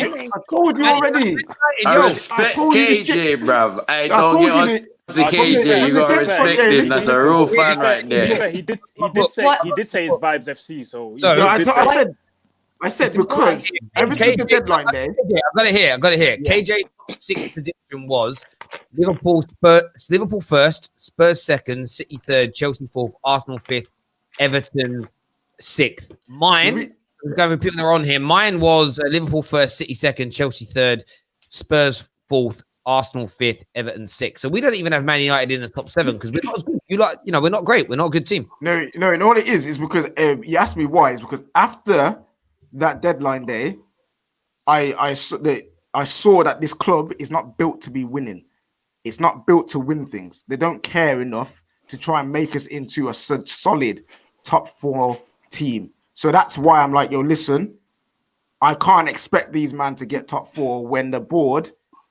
you already.
I respect KJ, bruv. I don't get on to KJ. You gotta respect him. That's a real fan right there.
He did say his vibes FC. So
I said because ever since the deadline day,
I've got it here. KJ's top 6 position was Liverpool first, Spurs 2nd, City 3rd, Chelsea 4th, Arsenal 5th, Everton 6th. Mine, I'm going to put them on here. Mine was Liverpool 1st, City 2nd, Chelsea 3rd, Spurs 4th, Arsenal 5th, Everton 6th. So we don't even have Man United in the top 7 because we're not as good. We're not great. We're not a good team.
No, what it is because you asked me why. It's because after that deadline day, I saw that this club is not built to be winning. It's not built to win things. They don't care enough to try and make us into a solid top 4 team. So that's why I'm like, yo, listen, I can't expect these men to get top 4 when the board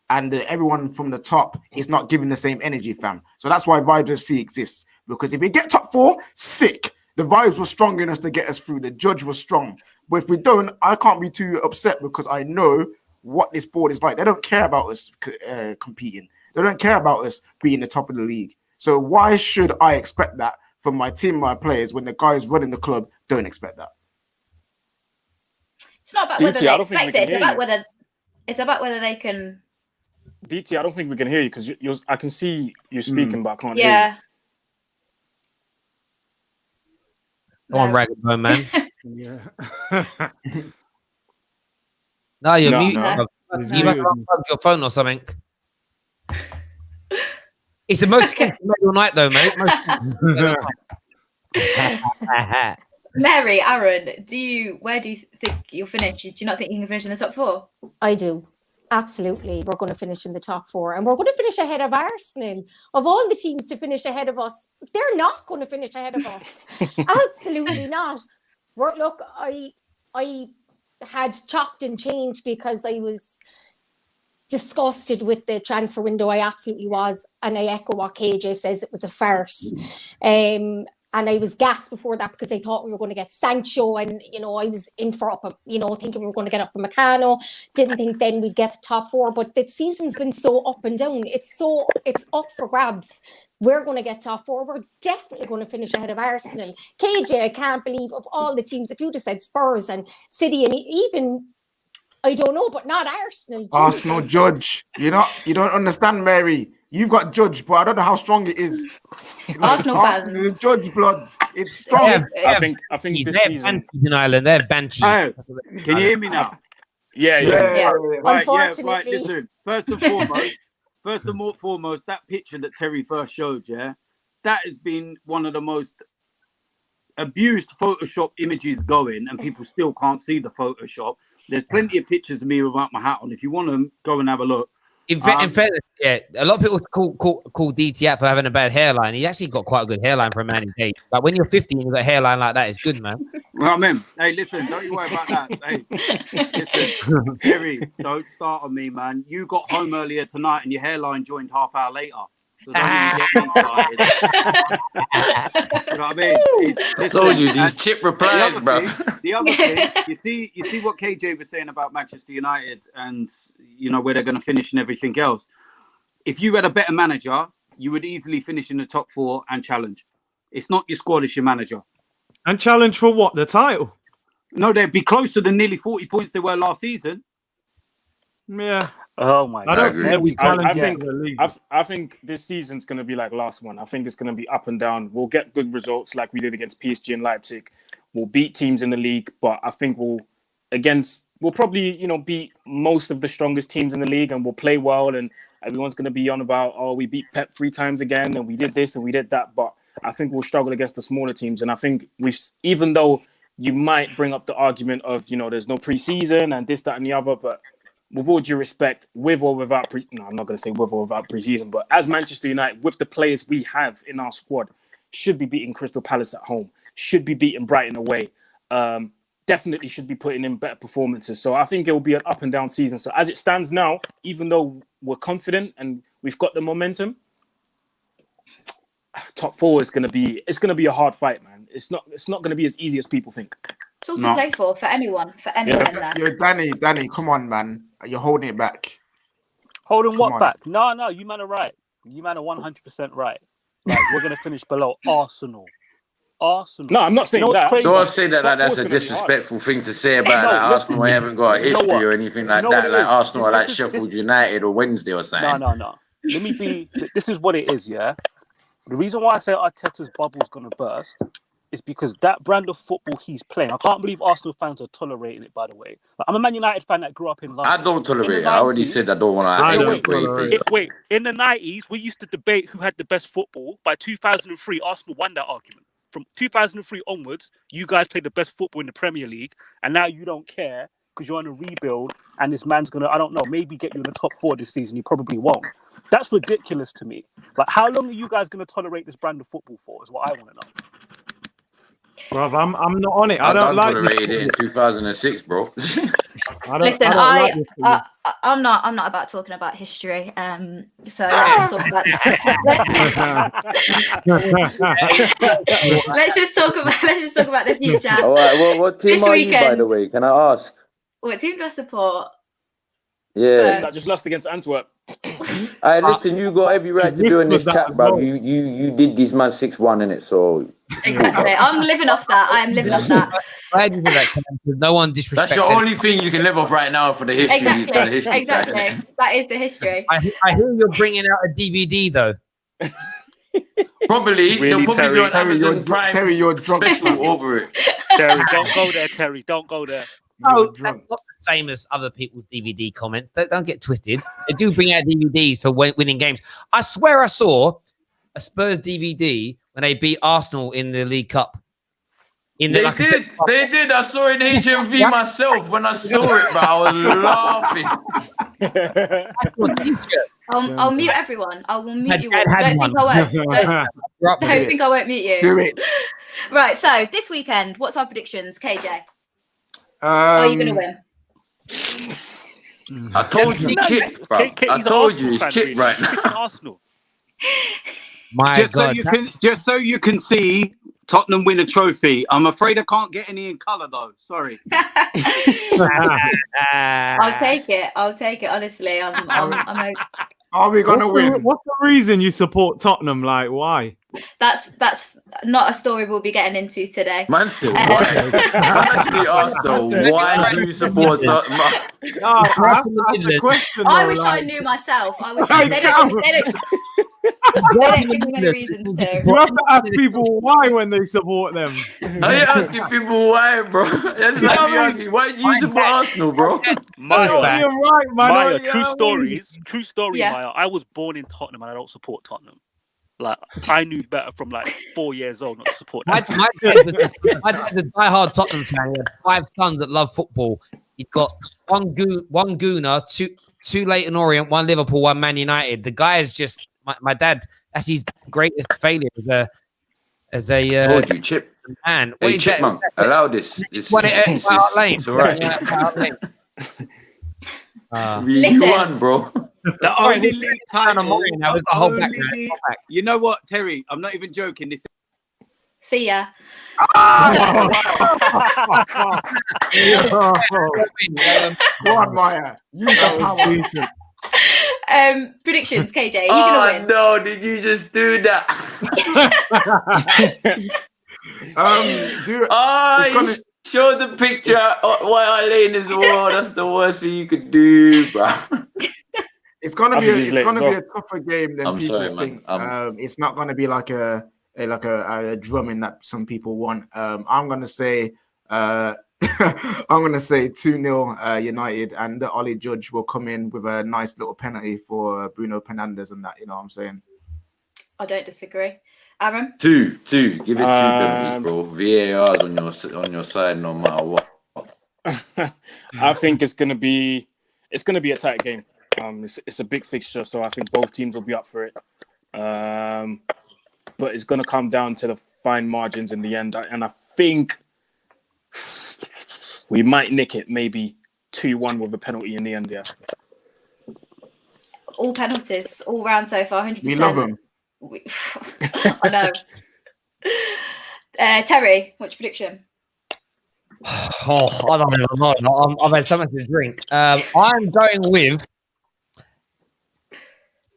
and everyone from the top is not giving the same energy, fam. So that's why Vibes FC exists. Because if we get top 4, sick. The vibes were strong enough to get us through. The judge was strong. But if we don't, I can't be too upset because I know what this board is like. They don't care about us competing. They don't care about us being the top of the league. So why should I expect that from my team, my players, when the guys running the club don't expect that?
It's not about whether they expect it. It's about whether they can.
DT, I don't think we can hear you because I can see you speaking, but I can't hear you.
Yeah.
Come on, Rag and Bone, man.
Yeah.
No, you're muted.
No.
You must unplug your phone or something. It's the most all night, though, mate.
Mary, Aaron, where do you think you'll finish? Do you not think you can finish in the top 4?
I do. Absolutely. We're going to finish in the top 4 and we're going to finish ahead of Arsenal. Of all the teams to finish ahead of us, they're not going to finish ahead of us. Absolutely not. Look, I had chopped and changed because I was disgusted with the transfer window. I absolutely was. And I echo what KJ says, it was a farce. And I was gassed before that because I thought we were going to get Sancho and, I was in for thinking we were going to get up a Meccano. Didn't think then we'd get the top 4, but the season's been so up and down. It's up for grabs. We're going to get top 4. We're definitely going to finish ahead of Arsenal. KJ, I can't believe of all the teams, if you just said Spurs and City and even, I don't know, but not Arsenal.
Arsenal judge. You don't understand, Mary. You've got judge, but I don't know how strong it is.
Arsenal fans.
The judge blood. It's strong.
I think this season.
In Ireland, they're banshees.
Oh, can you hear me now?
Yeah.
Right, listen. First and foremost, that picture that Terry first showed, that has been one of the most abused Photoshop images going, and people still can't see the Photoshop. There's plenty of pictures of me without my hat on. If you want to go and have a look.
In fairness, yeah, a lot of people call DT out for having a bad hairline. He actually got quite a good hairline for a man his age. Like when you're 50 and you've got a hairline like that, it's good, man.
Well, I mean, hey, listen, don't you worry about that. Hey, listen, Jerry, don't start on me, man. You got home earlier tonight and your hairline joined half hour later. So don't even get me started. You know what I mean?
I told you these chip replies, bro.
The other thing, you see what KJ was saying about Manchester United and where they're going to finish and everything else. If you had a better manager, you would easily finish in the top 4 and challenge. It's not your squad; it's your manager.
And challenge for what? The title?
No, they'd be closer than nearly 40 points they were last season.
Yeah.
Oh my God!
I think this season's going to be like last one. I think it's going to be up and down. We'll get good results like we did against PSG and Leipzig. We'll beat teams in the league, but I think we'll probably beat most of the strongest teams in the league, and we'll play well. And everyone's going to be on about, oh, we beat Pep 3 times again, and we did this and we did that. But I think we'll struggle against the smaller teams. And I think even though you might bring up the argument of there's no preseason and this, that, and the other, but with all due respect, with or without I'm not going to say with or without preseason, but as Manchester United, with the players we have in our squad, should be beating Crystal Palace at home, should be beating Brighton away, definitely should be putting in better performances. So I think it will be an up and down season. So as it stands now, even though we're confident and we've got the momentum, top 4 is going to be a hard fight, man. It's not going to be as easy as people think.
It's all to play for anyone in there.
You're Danny, come on, man. You're holding it back.
Holding what back? No, you man are right. You man are 100% right. Like, we're going to finish below Arsenal. No, I'm not saying that.
Don't say that like that's a disrespectful thing to say about Arsenal. We haven't got a history or anything like that. Like Arsenal are like Sheffield United or Wednesday or something.
No. This is what it is, yeah? The reason why I say Arteta's bubble's going to burst is because that brand of football he's playing. I can't believe Arsenal fans are tolerating it, by the way. Like, I'm a Man United fan that grew up in London.
I don't tolerate it. I already said I don't want to.
Wait. In the 90s, we used to debate who had the best football. By 2003, Arsenal won that argument. From 2003 onwards, you guys played the best football in the Premier League, and now you don't care because you're on a rebuild, and this man's going to, I don't know, maybe get you in the top 4 this season. He probably won't. That's ridiculous to me. Like, how long are you guys going to tolerate this brand of football for, is what I want to know.
Bro, I'm not on it.
I don't like tolerated it in 2006, bro.
Listen, I'm not about talking about history. So let's just talk about let's just talk about the future.
All right, well, what team are you, by the way? Can I ask?
What team do I support?
Yeah,
that just lost against Antwerp.
Hey, listen, you got every right to do in this chat, bro. You did these man 6-1 in it, so
exactly. I'm living off that. I am living off that.
No one disrespects.
That's your only thing you can live off right now for the history.
Exactly. That is the history.
I hear you're bringing out a DVD though.
Probably
really,
they'll probably be on Amazon Prime.
Terry, you're drunk
over it.
Terry, don't go there, Terry. Don't go there.
No, that's not the same as other people's DVD comments. Don't get twisted. They do bring out DVDs for winning games. I swear I saw a Spurs DVD when they beat Arsenal in the League Cup.
They did. I saw it in HMV myself when I saw it, but I was laughing.
I'll mute everyone. I will mute you all. Don't think I won't. Don't think I won't mute you.
Do it.
Right, so this weekend, what's our predictions, KJ? Are you going to win?
I told you, Chip, bro. I told you, it's Chip right now.
Arsenal.
My God.
Just so you can see Tottenham win a trophy. I'm afraid I can't get any in colour, though. Sorry.
I'll take it. Honestly,
Are we going to win?
What's the reason you support Tottenham? Like, why?
That's not a story we'll be getting into today.
Man said, why? I actually asked though, why do you support Tottenham?
I wish I knew myself. I wish they don't give me any reason to.
You have to ask people why when they support them.
Are you asking people why, bro? That's like me asking, why do you support Arsenal, bro?
Maya, true story,
yeah.
Maya. I was born in Tottenham and I don't support Tottenham. Like, I knew better from like 4 years old not to support
My
that.
dad's a diehard Tottenham fan. He has 5 sons that love football. He's got one Gooner, two Leyton Orient, 1 Liverpool, 1 Man United. The guy is just my dad. That's his greatest failure as a
told you, Chip.
Man.
Hey,
What is
Chipmunk,
that?
allow this. It's all right. You won, bro.
The only league title.
Only,
you know what, Terry? I'm not even joking. This.
See ya.
Go on, Maya. Use the power.
Predictions, KJ. You gonna win?
No! Did you just do that? Show the picture. White Hart Lane as well. That's the worst thing you could do, bro.
It's gonna be a tougher game than people think. It's not gonna be like a drumming that some people want. I'm gonna say 2-0 United, and the Ollie Judge will come in with a nice little penalty for Bruno Fernandes and that. You know what I'm saying?
I don't disagree. Aaron?
2. Give it 2 penalties, bro. VAR's on your side no matter what.
I think it's gonna be a tight game. It's a big fixture, so I think both teams will be up for it. But it's gonna come down to the fine margins in the end, and I think we might nick it, maybe 2-1 with a penalty in the end. Yeah.
All penalties, all round so far, 100%.
We love them.
I know. Terry, what's your prediction?
Oh, I don't know. I've had something to drink. I'm going with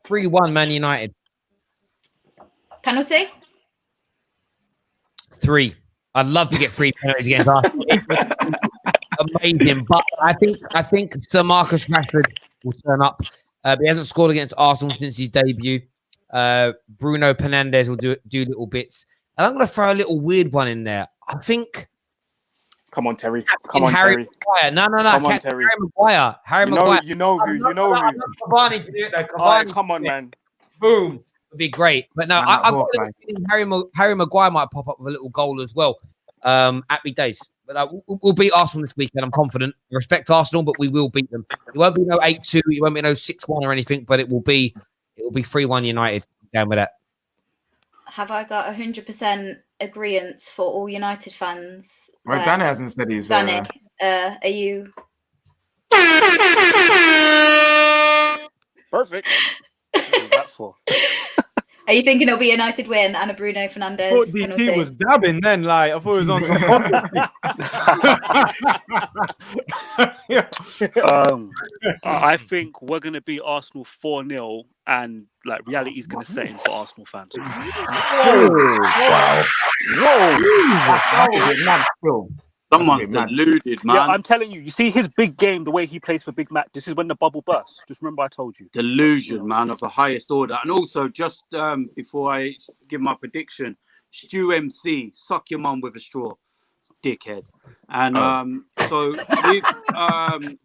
3-1 Man United.
Penalty?
3. I'd love to get 3 penalties against Arsenal. Amazing, but I think Sir Marcus Rashford will turn up. He hasn't scored against Arsenal since his debut. Bruno Fernandes will do little bits, and I'm going to throw a little weird one in there. I think.
Come on, Terry.
Maguire. No.
Come on, Terry.
Harry Maguire.
You know who.
Cavani to do it though.
Cavani, come on, man.
Boom. Would be great. But no, I've got a feeling Harry Maguire might pop up with a little goal as well. Happy days. But we'll beat Arsenal this weekend. I'm confident. I respect Arsenal, but we will beat them. It won't be no 8-2. It won't be no 6-1 or anything. But it will be 3-1 United. Down with that.
Have I got 100% agreement for all United fans?
Well, Danny hasn't said he's.
Danny, are you?
Perfect.
What is that for?
Are you thinking it'll be a United win and a Bruno Fernandes?
I thought DT was dabbing then, like I thought it was on some
I think we're gonna beat Arsenal 4-0, and like reality is gonna set in for Arsenal fans.
Whoa! Someone's deluded, man.
Yeah, I'm telling you. You see his big game, the way he plays for big match. This is when the bubble bursts. Just remember, I told you.
Delusion, man, of the highest order. And also, just before I give my prediction, Stu MC, suck your mum with a straw, dickhead. And so we've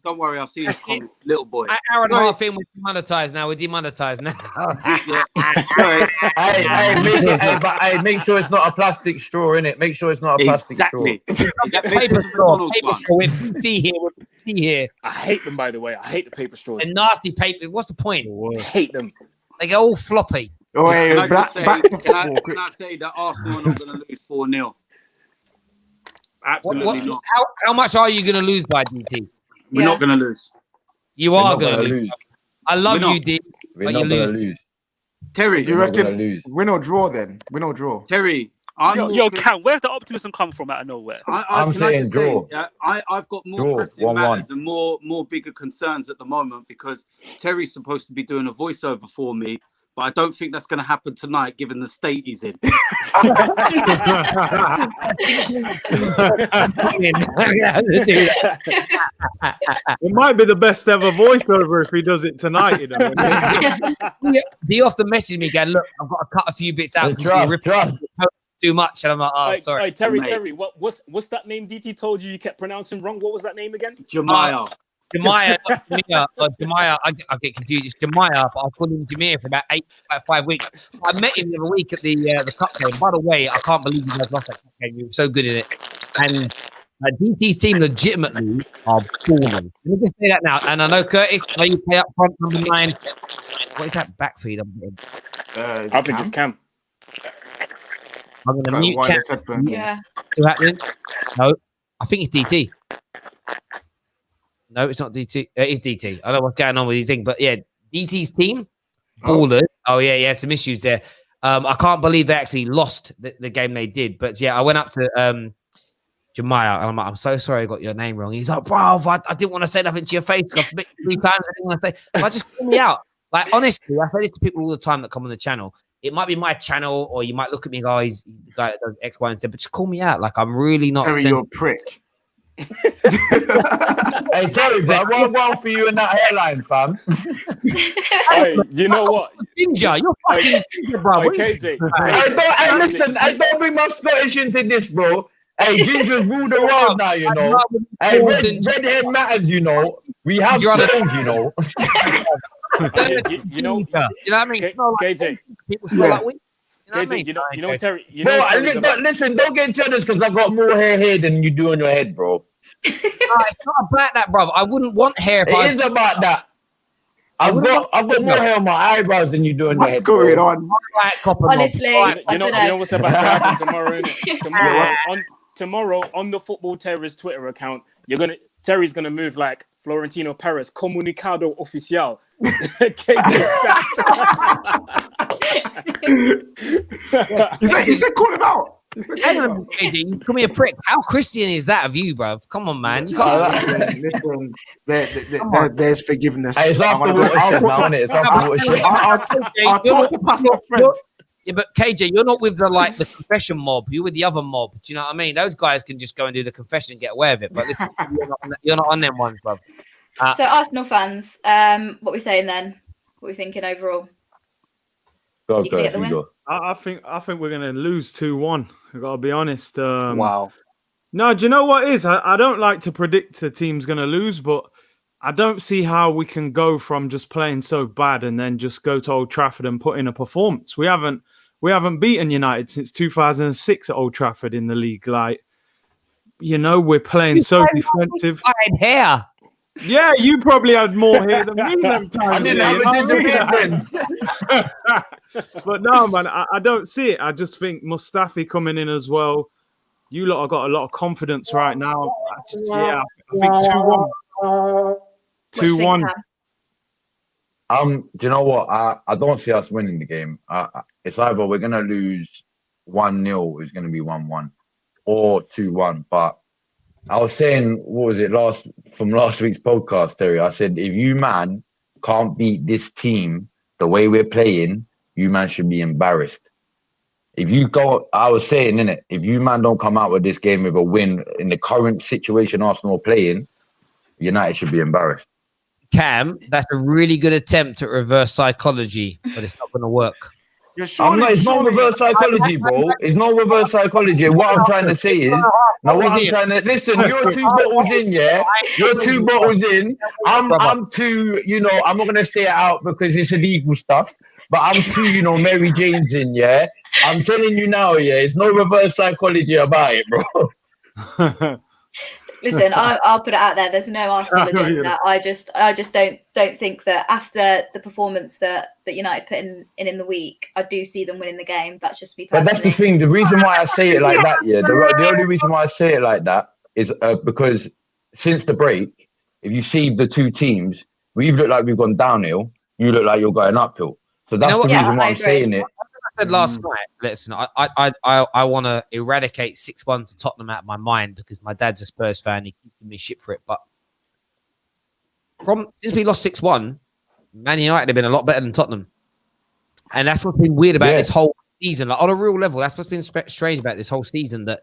don't worry, I'll see his comments, little boy.
Hour and a half in, we're demonetized now. We're demonetized now.
Hey, make sure it's not a plastic straw, innit? Make sure it's not a plastic straw.
Paper straw. See here.
I hate them, by the way. I hate the paper straws.
And nasty paper. What's the point?
I hate them.
They get all floppy.
Oh, hey,
can I say that Arsenal are not going to lose 4-0? Absolutely not.
How much are you going to lose by, DT?
We're not going to lose.
You are going to lose. I love you, D.
We're not going to lose.
Terry,
do you reckon win or draw then? Win or draw?
Terry,
Cam, where's the optimism come from out of nowhere?
I'm saying draw.
I've got more pressing matters and more bigger concerns at the moment because Terry's supposed to be doing a voiceover for me, but I don't think that's going to happen tonight given the state he's in.
It might be the best ever voiceover if he does it tonight. You know?
He often messaged me again, look, I've got to cut a few bits out. Too much. And I'm like, sorry.
Terry, what's that name DT told you kept pronouncing wrong? What was that name again?
Jemiah.
Jemiah, not Jamia, or Jemiah. I get confused. It's Jemiah, but I'll call him Jameer for about 5 weeks. I met him the other week at the cup game. By the way, I can't believe you guys lost that cup game. You were so good in it. And DT's team legitimately are balling. Let me just say that now. And I know Curtis, I know you play up front, number 9. What is that back feed I'm getting?
I think it's Cam.
I'm going to mute Cam.
Yeah.
What's happening? No, I think it's DT. No, it's not DT. It's DT. I don't know what's going on with these things, but yeah, DT's team, ballers. Oh yeah, some issues there. I can't believe they actually lost the game they did. But yeah, I went up to Jemiah and I'm like, I'm so sorry I got your name wrong. He's like, bro, I didn't want to say nothing to your face. I've been 3 times. I didn't want to say. But just call me out. Like honestly, I say this to people all the time that come on the channel. It might be my channel, or you might look at me, guys, the guy that does X, Y, and Z. But just call me out. Like I'm really not.
Terry, you're a prick.
Hey Terry, bro, one for you in that hairline, fam.
Hey, you know what?
Ginger, you're fucking ginger, bro.
KJ.
Hey, listen, I don't bring my Scottish into this, bro. Hey, Ginger's ruled the world now, you know. Hey, red hair matters, you know. We have souls, you know.
You know what I mean? KJ.
People smell like we.
KJ, you know, Terry. You
Bro,
know,
but listen, don't get jealous because I got more hair here than you do on your head, bro.
It's not about that, bro. I wouldn't want hair.
It is about that. I've got more hair on my eyebrows than you do on your head.
What's going on?
Honestly,
you know what's about to happen tomorrow. Tomorrow on the Football Terrace Twitter account, Terry's gonna move like Florentino Perez, comunicado oficial.
He said call him out.
Hang on, KD, you call me a prick. How Christian is that of you, bro? Come on, man. You can't.
Listen, there's forgiveness.
Hey, it's after watershed now, isn't it? It's after watershed.
I'll talk to Pastor Fred.
Yeah, but KJ, you're not with the confession mob. You're with the other mob. Do you know what I mean? Those guys can just go and do the confession and get away with it. But listen, you're not on them ones, bro.
So Arsenal fans, what are we saying then? What are we thinking overall?
Go. I think we're gonna lose 2-1. I've got to be honest.
Wow.
No, do you know what it is? I don't like to predict a team's gonna lose, but I don't see how we can go from just playing so bad and then just go to Old Trafford and put in a performance. We haven't beaten United since 2006 at Old Trafford in the league. Like, you know, we're playing so defensive.
Hair.
Yeah, you probably had more hair than me them times.
I didn't have a ginger beard.
But no, man, I don't see it. I just think Mustafi coming in as well. You lot have got a lot of confidence right now. I think 2-1. 2-1.
Do you know what? I don't see us winning the game. It's either we're gonna lose 1-0, it's gonna be 1-1, or 2-1. But I was saying, what was it from last week's podcast, Terry? I said, if you man can't beat this team the way we're playing, you man should be embarrassed. If you go, I was saying, innit, if you man don't come out with this game with a win in the current situation Arsenal are playing, United should be embarrassed.
Cam, that's a really good attempt at reverse psychology, but it's not going to work.
It's not reverse psychology, bro. It's not reverse psychology. What I'm trying to say is, listen, you're 2 bottles in, yeah? You're 2 bottles in. I'm 2, you know, I'm not going to say it out because it's illegal stuff, but I'm 2, you know, Mary Jane's in, yeah? I'm telling you now, yeah, it's no reverse psychology about it, bro.
Listen, I'll put it out there. There's no Arsenal agenda. I just don't think that after the performance that United put in the week, I do see them winning the game. That's just me personally.
But that's the thing. The reason why I say it like that, yeah, the only reason why I say it like that is because since the break, if you see the 2 teams, we've looked like we've gone downhill. You look like you're going uphill. So that's the reason why I'm saying it.
I said last night, listen, I want to eradicate 6-1 to Tottenham out of my mind because my dad's a Spurs fan. He keeps giving me shit for it. But since we lost 6-1, Man United have been a lot better than Tottenham. And that's what's been weird about this whole season. Like, on a real level, that's what's been strange about this whole season, that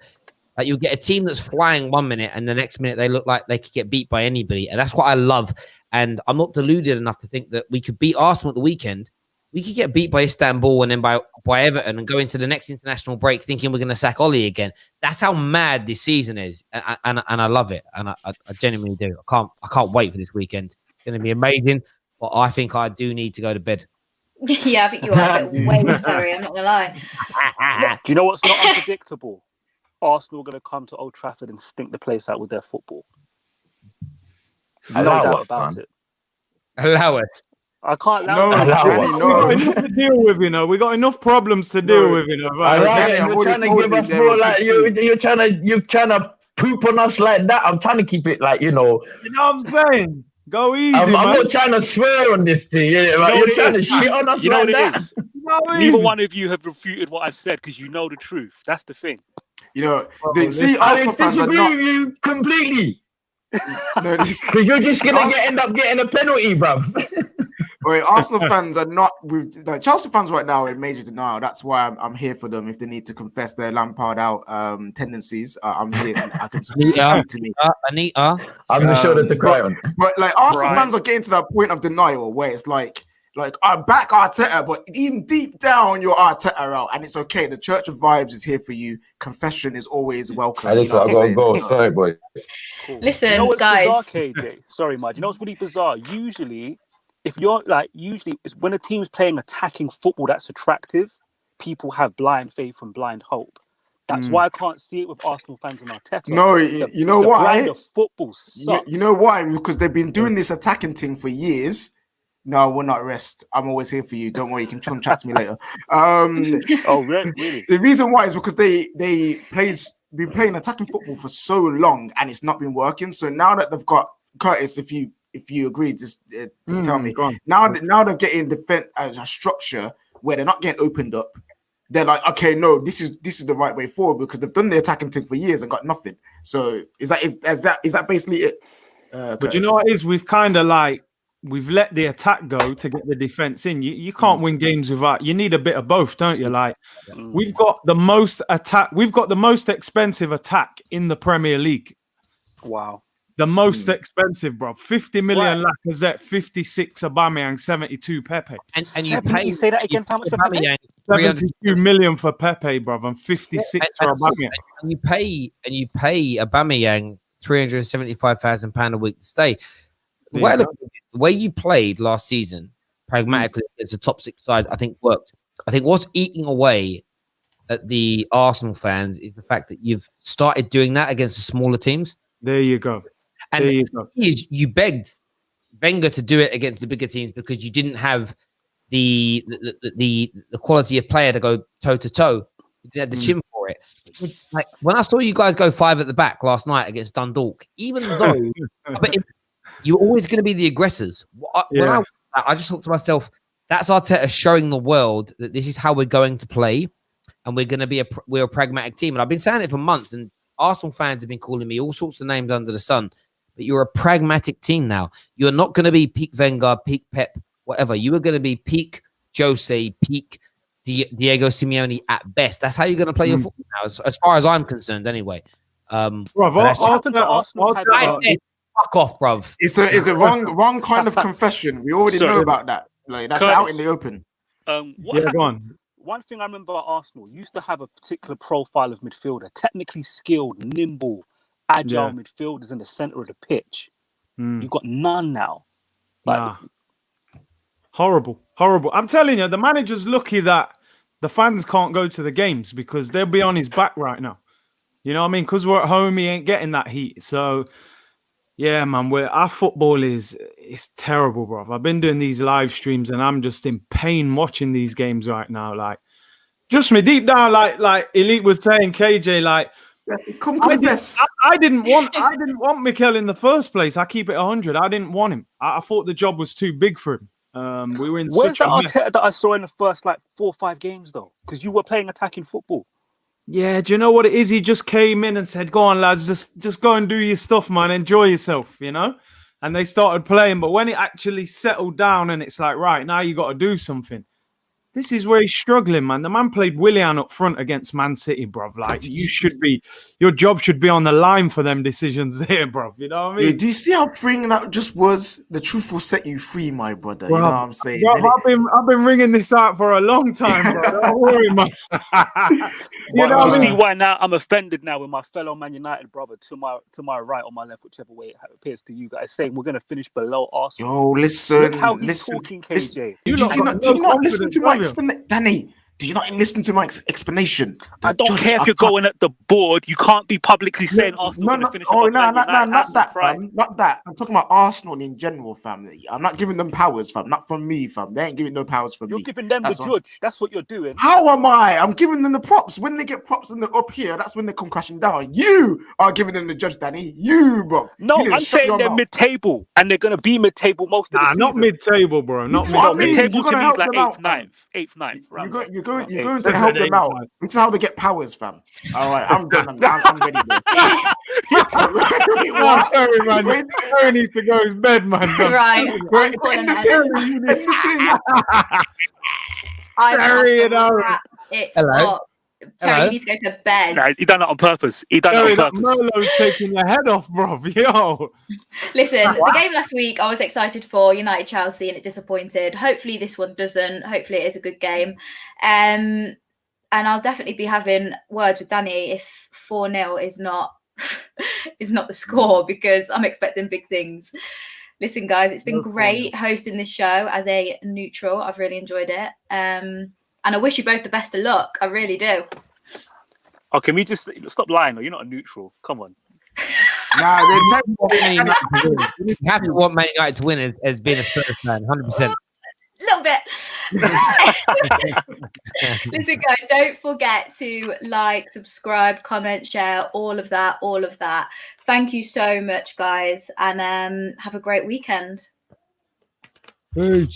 you'll get a team that's flying 1 minute and the next minute they look like they could get beat by anybody. And that's what I love. And I'm not deluded enough to think that we could beat Arsenal at the weekend we could get beat by Istanbul and then by Everton and go into the next international break thinking we're going to sack Ollie again. That's how mad this season is, and I love it, and I genuinely do. I can't wait for this weekend. It's going to be amazing, but I think I do need to go to bed.
Yeah, I think you are a bit way sorry. I'm not gonna lie.
Do you know what's not unpredictable? Arsenal are going to come to Old Trafford and stink the place out with their football. No doubt about it.
Allow us.
I can't
No,
We got enough to deal with, We got enough problems to deal with,
Right, you're trying to give us more like you're trying to poop on us like that. I'm trying to keep it like
You know what I'm saying? Go easy,
I'm
man.
not trying to swear on this thing. You're trying to shit on us like that.
Neither one of you have refuted what I've said because you know the truth. That's the thing.
Arsenal fans disagree with you completely.
No,
because you're just gonna end up getting a penalty, bruv.
Wait, Arsenal fans are not with Chelsea fans right now in major denial. That's why I'm here for them. If they need to confess their Lampard out tendencies, I'm here. I can speak to me.
Anita,
I'm the shoulder to cry on.
But like Arsenal fans are getting to that point of denial where it's like I back Arteta, but even deep down you're Arteta out, and it's okay. The Church of Vibes is here for you. Confession is always welcome.
I just gotta go. Sorry, boy.
Cool.
Listen,
you know what's
guys.
Bizarre, KJ? Sorry, Mud. You know what's really bizarre? Usually it's when a team's playing attacking football that's attractive, people have blind faith and blind hope. That's why I can't see it with Arsenal fans and Arteta.
No, you know why?
The football sucks.
You know why? Because they've been doing this attacking thing for years. No, we'll not rest. I'm always here for you. Don't worry, you can come chat to me later.
Oh, really?
The reason why is because they been playing attacking football for so long and it's not been working. So now that they've got Curtis, if you agree, just tell me. Now they're getting defense as a structure where they're not getting opened up. They're like, okay, no, this is the right way forward because they've done the attacking thing for years and got nothing. So is that basically it?
But you know what it is? We've let the attack go to get the defense in. You can't win games without. You need a bit of both, don't you? Like we've got the most attack. We've got the most expensive attack in the Premier League.
Wow,
the most expensive, bro. 50 million Lacazette, 56 Aubameyang, 72 Pepe.
And you pay.
Say that again. How much for Pepe?
72 million for Pepe, bro, and 56 for Aubameyang.
And you pay Aubameyang £375,000 a week to stay. The way you played last season, pragmatically, against the top six sides, I think worked. I think what's eating away at the Arsenal fans is the fact that you've started doing that against the smaller teams.
There you go.
And you begged Wenger to do it against the bigger teams because you didn't have the quality of player to go toe to toe. You didn't have the chin for it. Like when I saw you guys go 5 at the back last night against Dundalk, even though you're always going to be the aggressors. When I just thought to myself, that's Arteta showing the world that this is how we're going to play, and we're going to be we're a pragmatic team. And I've been saying it for months, and Arsenal fans have been calling me all sorts of names under the sun. But you're a pragmatic team now. You're not going to be peak Wenger, peak Pep, whatever. You are going to be peak Jose, peak Diego Simeone at best. That's how you're going to play your football now, as far as I'm concerned, anyway. Fuck off, bruv.
It's a wrong kind of confession. We already know about that. Like that's out in the open.
Go on. One thing I remember at Arsenal used to have a particular profile of midfielder, technically skilled, nimble, agile midfielders in the center of the pitch. You've got none now.
Horrible. I'm telling you, the manager's lucky that the fans can't go to the games because they'll be on his back right now. You know what I mean? Because we're at home, he ain't getting that heat. So, yeah, man, our football is terrible, bro. I've been doing these live streams and I'm just in pain watching these games right now. Like, just me deep down, like Elite was saying, KJ, like, I didn't want Mikel in the first place. I keep it 100. I didn't want him. I thought the job was too big for him. We were in
Where's that Arteta that I saw in the first 4 or 5 games though? Because you were playing attacking football.
Yeah, do you know what it is? He just came in and said, "Go on, lads, just go and do your stuff, man. Enjoy yourself," you know. And they started playing, but when it actually settled down, and it's like, right now, you got to do something. This is where he's struggling, man. The man played Willian up front against Man City, bruv. Like, your job should be on the line for them decisions there, bruv. You know what I mean?
Yeah, do you see how freeing that just was? The truth will set you free, my brother.
Bruv,
you know what I'm saying?
Bruv, I've been ringing this out for a long time, bro. Don't worry, man.
You see why now I'm offended now with my fellow Man United brother to my right or my left, whichever way it appears to you guys, saying we're going to finish below Arsenal.
Yo, listen.
Look how he's talking, KJ.
Did you not listen to my explanation? Danny, did you not listen to my explanation?
I don't care if you're going at the board. You can't be publicly saying Arsenal going to finish above Man United.
Not that, fam. Not that. I'm talking about Arsenal in general, family. I'm not giving them powers, fam. Not from me, fam. They ain't giving no powers from me.
You're giving them the judge. That's what you're doing.
How am I? I'm giving them the props. When they get props and they're up here, that's when they come crashing down. You are giving them the judge, Danny. You, bro.
No, I'm saying they're mid-table, and they're going to be mid-table most of the season.
Not mid-table, bro. Not
mid-table. To me is like 8th, 9th.
You're going to help them out. This is how they get powers, fam. All right, I'm done. I'm ready.
Sorry, man. Terry needs to go to his bed, man.
Right. I'm calling it.
Hello.
Terry, you need to go to bed.
Nah, he done it on purpose.
Merlot's taking your head off, bro. Yo.
Listen, the game last week, I was excited for United Chelsea, and it disappointed. Hopefully, this one doesn't. Hopefully, it is a good game. And I'll definitely be having words with Danny if 4-0 is not the score, because I'm expecting big things. Listen, guys, it's been great hosting this show as a neutral. I've really enjoyed it. And I wish you both the best of luck. I really do.
Oh, can we just stop lying? You're not a neutral. Come on.
Nah, you have to want Man United to win as being a Spurs fan, 100%.
A little bit. Listen, guys, don't forget to like, subscribe, comment, share, all of that. Thank you so much, guys, and have a great weekend.
Peace.